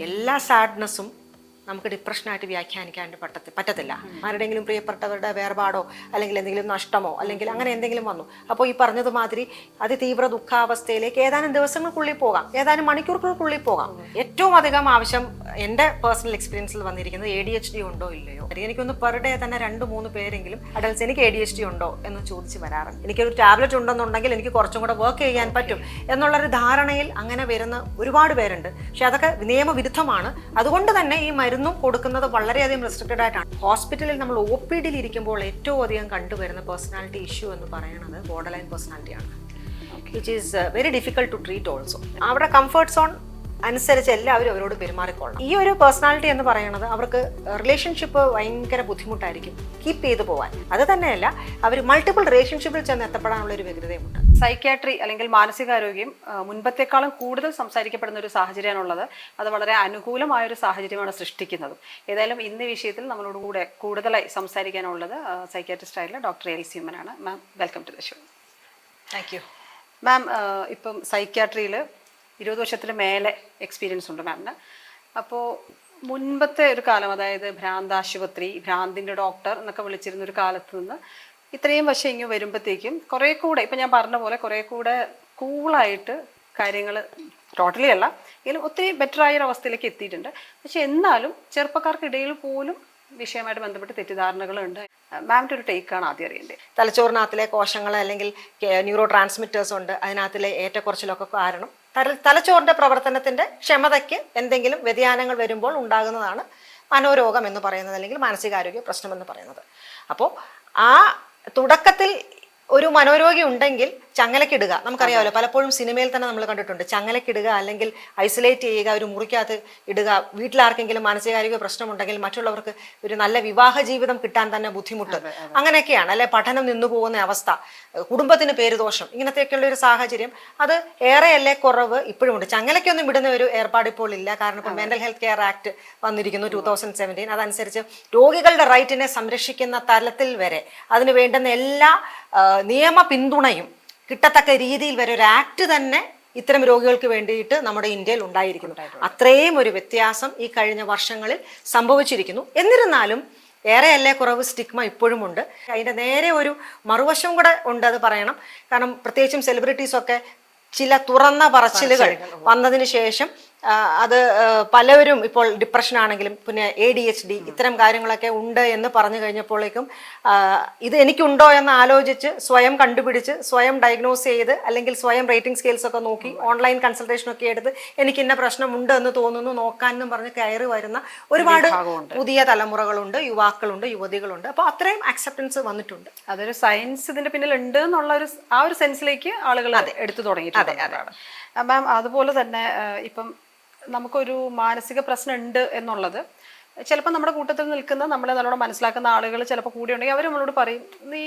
എല്ലാ സാഡ്നെസ്സും നമുക്ക് ഡിപ്രഷനായിട്ട് വ്യാഖ്യാനിക്കാൻ പറ്റത്തില്ല. ആരുടെയെങ്കിലും പ്രിയപ്പെട്ടവരുടെ വേർപാടോ അല്ലെങ്കിൽ എന്തെങ്കിലും നഷ്ടമോ അല്ലെങ്കിൽ അങ്ങനെ എന്തെങ്കിലും വന്നു, അപ്പോൾ ഈ പറഞ്ഞതുമാതിരി അതിതീവ്ര ദുഃഖാവസ്ഥയിലേക്ക് ഏതാനും ദിവസങ്ങൾക്കുള്ളിൽ പോകാം, ഏതാനും മണിക്കൂറുകൾക്കുള്ളിൽ പോകാം. ഏറ്റവും അധികം ആവശ്യം എൻ്റെ പേഴ്സണൽ എക്സ്പീരിയൻസിൽ വന്നിരിക്കുന്നത് ADHD ഉണ്ടോ ഇല്ലയോ. എനിക്കൊന്ന് പെർ ഡേ തന്നെ 2-3 പേരെങ്കിലും അഡൽട്സ് എനിക്ക് ADHD ഉണ്ടോ എന്ന് ചോദിച്ച് വരാറുണ്ട്. എനിക്കൊരു ടാബ്ലറ്റ് ഉണ്ടെന്നുണ്ടെങ്കിൽ എനിക്ക് കുറച്ചും കൂടെ വർക്ക് ചെയ്യാൻ പറ്റും എന്നുള്ളൊരു ധാരണയിൽ അങ്ങനെ വരുന്ന ഒരുപാട് പേരുണ്ട്. പക്ഷെ അതൊക്കെ നിയമവിരുദ്ധമാണ്. അതുകൊണ്ട് തന്നെ ഈ മരുന്നും കൊടുക്കുന്നത് വളരെയധികം റെസ്ട്രിക്റ്റഡ് ആയിട്ടാണ്. ഹോസ്പിറ്റലിൽ നമ്മൾ OPD ഇപ്പോൾ ഏറ്റവും അധികം കണ്ടുവരുന്ന പേഴ്സണാലിറ്റി ഇഷ്യൂ എന്ന് പറയുന്നത് ബോർഡർ ലൈൻ പേഴ്സണാലിറ്റിയാണ്, which is very difficult to treat also. അവിടെ കംഫർട്ട് സോൺ അനുസരിച്ച് എല്ലാവരും അവരോട് പെരുമാറിക്കൊള്ളണം. ഈ ഒരു പേഴ്സണാലിറ്റി എന്ന് പറയുന്നത് അവർക്ക് റിലേഷൻഷിപ്പ് ഭയങ്കര ബുദ്ധിമുട്ടായിരിക്കും കീപ്പ് ചെയ്തു പോകാൻ. അത് തന്നെയല്ല, അവർ മൾട്ടിപ്പിൾ റിലേഷൻഷിപ്പിൽ ചെന്ന് എത്തപ്പെടാനുള്ള ഒരു വ്യഗ്രതയുമുണ്ട്. സൈക്യാട്രി അല്ലെങ്കിൽ മാനസികാരോഗ്യം മുൻപത്തെക്കാളും കൂടുതൽ സംസാരിക്കപ്പെടുന്ന ഒരു സാഹചര്യമാണുള്ളത്. അത് വളരെ അനുകൂലമായ ഒരു സാഹചര്യമാണ് സൃഷ്ടിക്കുന്നത്. ഏതായാലും ഇന്ന് വിഷയത്തിൽ നമ്മളോട് കൂടെ കൂടുതലായി സംസാരിക്കാനുള്ളത് സൈക്യാട്രിസ്റ്റ് ആയിട്ടുള്ള ഡോക്ടർ എൽസി ഉമ്മനാണ്. Ma'am, welcome to the show. Thank you ma'am. ഇപ്പം സൈക്യാട്രിയിൽ 20 വർഷത്തിന് മേലെ എക്സ്പീരിയൻസ് ഉണ്ട് മാമിന്. അപ്പോൾ മുൻപത്തെ ഒരു കാലം, അതായത് ഭ്രാന്താശുപത്രി, ഭ്രാന്തിൻ്റെ ഡോക്ടർ എന്നൊക്കെ വിളിച്ചിരുന്ന ഒരു കാലത്ത് നിന്ന് ഇത്രയും വർഷം ഇങ്ങ് വരുമ്പോഴത്തേക്കും കുറേ കൂടെ, ഇപ്പം ഞാൻ പറഞ്ഞ പോലെ കുറേ കൂടെ കൂളായിട്ട് കാര്യങ്ങൾ, ടോട്ടലി അല്ല എങ്കിലും ഒത്തിരി ബെറ്ററായ ഒരു അവസ്ഥയിലേക്ക് എത്തിയിട്ടുണ്ട്. പക്ഷെ എന്നാലും ചെറുപ്പക്കാർക്കിടയിൽ പോലും വിഷയമായിട്ട് ബന്ധപ്പെട്ട് തെറ്റിദ്ധാരണകളുണ്ട്. മാമിൻ്റെ ഒരു ടേക്കാണ് ആദ്യം അറിയേണ്ടത്. തലച്ചോറിനകത്തിലെ കോശങ്ങൾ അല്ലെങ്കിൽ ന്യൂറോ ട്രാൻസ്മിറ്റേഴ്സ് ഉണ്ട്, അതിനകത്തിലെ ഏറ്റക്കുറച്ചിലൊക്കെ കാരണം തലച്ചോറിന്റെ പ്രവർത്തനത്തിന്റെ ക്ഷമതയ്ക്ക് എന്തെങ്കിലും വ്യതിയാനങ്ങൾ വരുമ്പോൾ ഉണ്ടാകുന്നതാണ് മനോരോഗം എന്ന് പറയുന്നത്, അല്ലെങ്കിൽ മാനസികാരോഗ്യ പ്രശ്നം എന്ന് പറയുന്നത്. അപ്പോൾ ആ തുടക്കത്തിൽ ഒരു മനോരോഗി ഉണ്ടെങ്കിൽ ചങ്ങലക്കിടുക, നമുക്കറിയാമല്ലോ, പലപ്പോഴും സിനിമയിൽ തന്നെ നമ്മൾ കണ്ടിട്ടുണ്ട്. ചങ്ങലക്കിടുക അല്ലെങ്കിൽ ഐസൊലേറ്റ് ചെയ്യുക, ഒരു മുറിക്കകത്ത് ഇടുക. വീട്ടിലാർക്കെങ്കിലും മാനസികാരോഗ്യ പ്രശ്നമുണ്ടെങ്കിൽ മറ്റുള്ളവർക്ക് ഒരു നല്ല വിവാഹ ജീവിതം കിട്ടാൻ തന്നെ ബുദ്ധിമുട്ട്, അങ്ങനെയൊക്കെയാണ് അല്ലെ, പഠനം നിന്നു പോകുന്ന അവസ്ഥ, കുടുംബത്തിന് പേരുദോഷം, ഇങ്ങനത്തെയൊക്കെയുള്ള ഒരു സാഹചര്യം അത് ഏറെയല്ലേ കുറവ് ഇപ്പോഴുമുണ്ട്. ചങ്ങലയ്ക്കൊന്നും വിടുന്ന ഒരു ഏർപ്പാട് ഇപ്പോൾ ഇല്ല. കാരണം ഇപ്പോൾ മെന്റൽ ഹെൽത്ത് കെയർ ആക്ട് വന്നിരിക്കുന്നു 2017. അതനുസരിച്ച് രോഗികളുടെ റൈറ്റിനെ സംരക്ഷിക്കുന്ന തലത്തിൽ വരെ അതിന് വേണ്ടുന്ന എല്ലാ നിയമ പിന്തുണയും കിട്ടത്തക്ക രീതിയിൽ വരെ ഒരു ആക്ട് തന്നെ ഇത്തരം രോഗികൾക്ക് വേണ്ടിയിട്ട് നമ്മുടെ ഇന്ത്യയിൽ ഉണ്ടായിരിക്കുന്നു. അത്രയും ഒരു വ്യത്യാസം ഈ കഴിഞ്ഞ വർഷങ്ങളിൽ സംഭവിച്ചിരിക്കുന്നു. എന്നിരുന്നാലും ഏറെയല്ലേ കുറവ് സ്റ്റിഗ്മ ഇപ്പോഴും ഉണ്ട്. അതിൻ്റെ നേരെ ഒരു മറുവശം കൂടെ ഉണ്ട്, അത് പറയണം. കാരണം പ്രത്യേകിച്ചും സെലിബ്രിറ്റീസൊക്കെ ചില തുറന്ന പറച്ചിലുകൾ വന്നതിന് ശേഷം അത് പലവരും ഇപ്പോൾ ഡിപ്രഷൻ ആണെങ്കിലും പിന്നെ ADHD ഇത്തരം കാര്യങ്ങളൊക്കെ ഉണ്ട് എന്ന് പറഞ്ഞു കഴിഞ്ഞപ്പോഴേക്കും ഇത് എനിക്കുണ്ടോ എന്ന് ആലോചിച്ച് സ്വയം കണ്ടുപിടിച്ച് സ്വയം ഡയഗ്നോസ് ചെയ്ത് അല്ലെങ്കിൽ സ്വയം റേറ്റിംഗ് സ്കെയിൽസ് ഒക്കെ നോക്കി ഓൺലൈൻ കൺസൾട്ടേഷനൊക്കെ എടുത്ത് എനിക്ക് ഇന്ന പ്രശ്നമുണ്ട് എന്ന് തോന്നുന്നു നോക്കാനെന്നും പറഞ്ഞ് കയറി വരുന്ന ഒരുപാട് പുതിയ തലമുറകളുണ്ട്, യുവാക്കളുണ്ട്, യുവതികളുണ്ട്. അപ്പോൾ അത്രയും അക്സെപ്റ്റൻസ് വന്നിട്ടുണ്ട്. അതൊരു സയൻസ് ഇതിന്റെ പിന്നിൽ ഉണ്ട് എന്നുള്ള ആ ഒരു സെൻസിലേക്ക് ആളുകൾ എടുത്തു തുടങ്ങിയിട്ടുണ്ട്. മാം, അതുപോലെ തന്നെ ഇപ്പം നമുക്കൊരു മാനസിക പ്രശ്നം ഉണ്ട് എന്നുള്ളത് ചിലപ്പോൾ നമ്മുടെ കൂട്ടത്തിൽ നിൽക്കുന്ന നമ്മളെ നല്ലോണം മനസ്സിലാക്കുന്ന ആളുകൾ ചിലപ്പോൾ കൂടി ഉണ്ടെങ്കിൽ അവർ നമ്മളോട് പറയും, നീ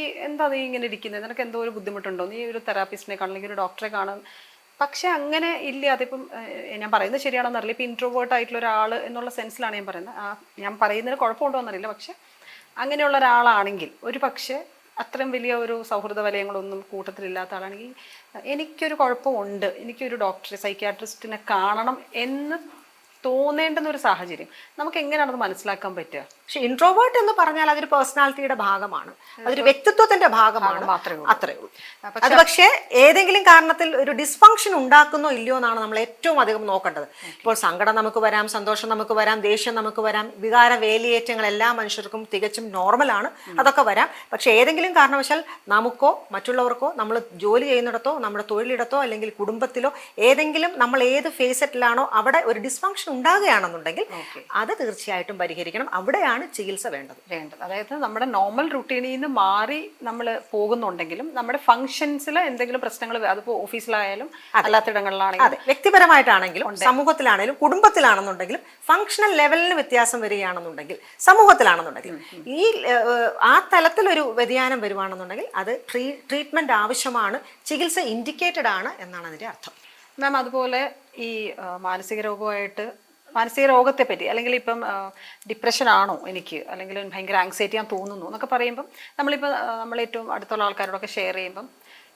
ഇങ്ങനെ ഇരിക്കുന്നത്, നിനക്ക് എന്തോ ഒരു ബുദ്ധിമുട്ടുണ്ടോ, നീ ഒരു തെറാപ്പിസ്റ്റിനെ കാണും അല്ലെങ്കിൽ ഒരു ഡോക്ടറെ കാണും. പക്ഷെ അങ്ങനെ ഇല്ല. അതിപ്പം ഞാൻ പറയുന്നത് ശരിയാണോ എന്നറിയില്ല. ഇപ്പം ഇൻട്രോവേർട്ട് ആയിട്ടുള്ള ഒരാൾ എന്നുള്ള സെൻസിലാണ് ഞാൻ പറയുന്നത്. ഞാൻ പറയുന്നതിന് കുഴപ്പമുണ്ടോ എന്നറിയില്ല. പക്ഷെ അങ്ങനെയുള്ള ഒരാളാണെങ്കിൽ, ഒരു പക്ഷേ അത്രയും വലിയ ഒരു സൗഹൃദ വലയങ്ങളൊന്നും കൂട്ടത്തിലില്ലാത്ത ആളാണെങ്കിൽ എനിക്കൊരു കുഴപ്പമുണ്ട്, എനിക്കൊരു ഡോക്ടറെ, സൈക്യാട്രിസ്റ്റിനെ കാണണം എന്ന് തോന്നേണ്ടുന്ന ഒരു സാഹചര്യം നമുക്ക് എങ്ങനെയാണത് മനസ്സിലാക്കാൻ പറ്റുക? പക്ഷെ ഇൻട്രോവേർട്ട് എന്ന് പറഞ്ഞാൽ അതൊരു പേഴ്സണാലിറ്റിയുടെ ഭാഗമാണ്, അതൊരു വ്യക്തിത്വത്തിന്റെ ഭാഗമാണ്, അത്രേ ഉള്ളൂ. അത് പക്ഷേ ഏതെങ്കിലും കാരണത്തിൽ ഒരു ഡിസ്ഫങ്ഷൻ ഉണ്ടാക്കുന്നോ ഇല്ലയോ എന്നാണ് നമ്മൾ ഏറ്റവും അധികം നോക്കേണ്ടത്. ഇപ്പോൾ സങ്കടം നമുക്ക് വരാം, സന്തോഷം നമുക്ക് വരാം, ദേഷ്യം നമുക്ക് വരാം, വികാര വേലിയേറ്റങ്ങൾ എല്ലാ മനുഷ്യർക്കും തികച്ചും നോർമലാണ്, അതൊക്കെ വരാം. പക്ഷെ ഏതെങ്കിലും കാരണവശാൽ നമുക്കോ മറ്റുള്ളവർക്കോ, നമ്മൾ ജോലി ചെയ്യുന്നിടത്തോ നമ്മുടെ തൊഴിലിടത്തോ അല്ലെങ്കിൽ കുടുംബത്തിലോ ഏതെങ്കിലും നമ്മൾ ഏത് ഫേസറ്റിലാണോ അവിടെ ഒരു ഡിസ്ഫങ്ഷൻ ഉണ്ടാകുകയാണെന്നുണ്ടെങ്കിൽ അത് തീർച്ചയായിട്ടും പരിഹരിക്കണം. അവിടെയാണ് ചികിത്സ വേണ്ടത്. അതായത് നമ്മുടെ നോർമൽ റുട്ടീനിൽ നിന്ന് മാറി നമ്മൾ പോകുന്നുണ്ടെങ്കിലും നമ്മുടെ ഫംഗ്ഷൻസിൽ എന്തെങ്കിലും പ്രശ്നങ്ങൾ, അതിപ്പോൾ ഓഫീസിലായാലും അല്ലാത്തിടങ്ങളിലാണെങ്കിലും, അതെ, വ്യക്തിപരമായിട്ടാണെങ്കിലും സമൂഹത്തിലാണെങ്കിലും കുടുംബത്തിലാണെന്നുണ്ടെങ്കിലും ഫങ്ഷണൽ ലെവലിന് വ്യത്യാസം വരികയാണെന്നുണ്ടെങ്കിൽ, സമൂഹത്തിലാണെന്നുണ്ടെങ്കിൽ ഈ ആ തലത്തിലൊരു വ്യതിയാനം വരുവാണെന്നുണ്ടെങ്കിൽ അത് ട്രീറ്റ്മെന്റ് ആവശ്യമാണ്, ചികിത്സ ഇൻഡിക്കേറ്റഡ് ആണ് എന്നാണ് അതിന്റെ അർത്ഥം. മാം, അതുപോലെ ഈ മാനസിക രോഗത്തെ പറ്റി, അല്ലെങ്കിൽ ഇപ്പം ഡിപ്രഷൻ ആണോ എനിക്ക്, അല്ലെങ്കിൽ ഭയങ്കര ആങ്സൈറ്റി ഞാൻ തോന്നുന്നു എന്നൊക്കെ പറയുമ്പം നമ്മൾ ഏറ്റവും അടുത്തുള്ള ആൾക്കാരോടൊക്കെ ഷെയർ ചെയ്യുമ്പം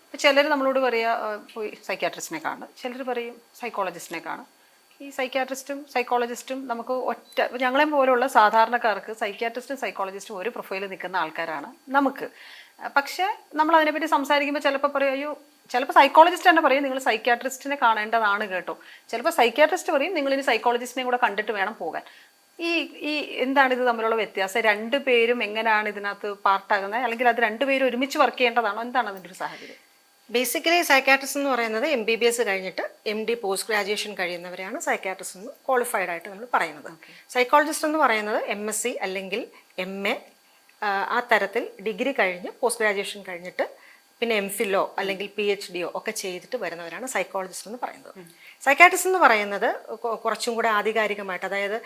ഇപ്പം ചിലർ നമ്മളോട് പറയുക പോയി സൈക്യാട്രിസ്റ്റിനെ കാണും, ചിലർ പറയും സൈക്കോളജിസ്റ്റിനെ കാണും, ഈ സൈക്യാട്രിസ്റ്റും സൈക്കോളജിസ്റ്റും നമുക്ക് ഞങ്ങളെ പോലുള്ള സാധാരണക്കാർക്ക് സൈക്യാട്രിസ്റ്റും സൈക്കോളജിസ്റ്റും ഒരു പ്രൊഫൈലിൽ നിൽക്കുന്ന ആൾക്കാരാണ് നമുക്ക്. പക്ഷേ നമ്മൾ അതിനെപ്പറ്റി സംസാരിക്കുമ്പോൾ ചിലപ്പോൾ പറയും, അയ്യോ, ചിലപ്പോൾ സൈക്കോളജിസ്റ്റ് തന്നെ പറയും നിങ്ങൾ സൈക്യാട്രിസ്റ്റിനെ കാണേണ്ടതാണ് കേട്ടോ. ചിലപ്പോൾ സൈക്യാട്രിസ്റ്റ് പറയും നിങ്ങൾ ഇനി സൈക്കോളജിസ്റ്റിനെ കൂടെ കണ്ടിട്ട് വേണം പോകാൻ. ഈ ഈ എന്താണ് ഇത് തമ്മിലുള്ള വ്യത്യാസം? രണ്ടുപേരും എങ്ങനെയാണ് ഇതിനകത്ത് പാർട്ടാകുന്നത്, അല്ലെങ്കിൽ അത് രണ്ടുപേരും ഒരുമിച്ച് വർക്ക് ചെയ്യേണ്ടതാണോ? എന്താണ് അതിൻ്റെ ഒരു സാഹചര്യം? ബേസിക്കലി സൈക്കാട്രിസ്റ്റ് എന്ന് പറയുന്നത് MBBS കഴിഞ്ഞിട്ട് MD പോസ്റ്റ് ഗ്രാജുവേഷൻ കഴിയുന്നവരെയാണ് സൈക്കാട്രിസ്റ്റ് എന്ന് ക്വാളിഫൈഡ് ആയിട്ട് നമ്മൾ പറയുന്നത്. സൈക്കോളജിസ്റ്റ് എന്ന് പറയുന്നത് MSc അല്ലെങ്കിൽ MA ആ തരത്തിൽ ഡിഗ്രി കഴിഞ്ഞ് പോസ്റ്റ് ഗ്രാജുവേഷൻ കഴിഞ്ഞിട്ട് പിന്നെ MPhilോ അല്ലെങ്കിൽ PhDയോ ഒക്കെ ചെയ്തിട്ട് വരുന്നവരാണ് സൈക്കോളജിസ്റ്റ് എന്ന് പറയുന്നത്. സൈക്കാട്രിസ്റ്റ് എന്ന് പറയുന്നത് കുറച്ചും കൂടെ ആധികാരികമായിട്ട്, അതായത്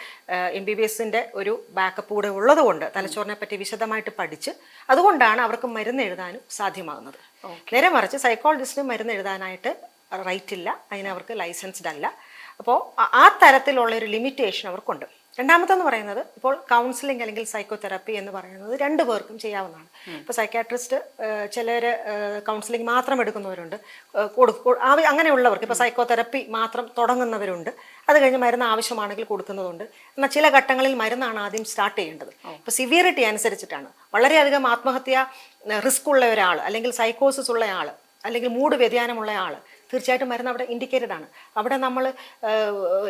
MBBSന്റെ ഒരു ബാക്കപ്പ് കൂടെ ഉള്ളതുകൊണ്ട് തലച്ചോറിനെ പറ്റി വിശദമായിട്ട് പഠിച്ച് അതുകൊണ്ടാണ് അവർക്ക് മരുന്ന് എഴുതാനും സാധ്യമാകുന്നത്. നേരെ മറിച്ച് സൈക്കോളജിസ്റ്റിന് മരുന്ന് എഴുതാനായിട്ട് റൈറ്റ് ഇല്ല, അതിന് അവർക്ക് ലൈസൻസ്ഡ് അല്ല. അപ്പോൾ ആ തരത്തിലുള്ള ഒരു ലിമിറ്റേഷൻ അവർക്കുണ്ട്. രണ്ടാമത്തെന്ന് പറയുന്നത് ഇപ്പോൾ കൗൺസിലിംഗ് അല്ലെങ്കിൽ സൈക്കോതെറാപ്പി എന്ന് പറയുന്നത് രണ്ടു പേർക്കും ചെയ്യാവുന്നതാണ്. ഇപ്പോൾ സൈക്കാട്രിസ്റ്റ് ചിലർ കൗൺസിലിംഗ് മാത്രം എടുക്കുന്നവരുണ്ട്, അങ്ങനെയുള്ളവർക്ക് ഇപ്പോൾ സൈക്കോതെറാപ്പി മാത്രം തുടങ്ങുന്നവരുണ്ട്, അത് കഴിഞ്ഞ് മരുന്ന് ആവശ്യമാണെങ്കിൽ കൊടുക്കുന്നതുണ്ട്. എന്നാൽ ചില ഘട്ടങ്ങളിൽ മരുന്നാണ് ആദ്യം സ്റ്റാർട്ട് ചെയ്യേണ്ടത്. ഇപ്പോൾ സിവിയറിറ്റി അനുസരിച്ചിട്ടാണ്. വളരെയധികം ആത്മഹത്യ റിസ്ക് ഉള്ള ഒരാൾ അല്ലെങ്കിൽ സൈക്കോസിസ് ഉള്ള ആൾ അല്ലെങ്കിൽ മൂഡ് വ്യതിയാനമുള്ള ആൾ തീർച്ചയായിട്ടും മരുന്ന് അവിടെ ഇൻഡിക്കേറ്റഡ് ആണ്. അവിടെ നമ്മൾ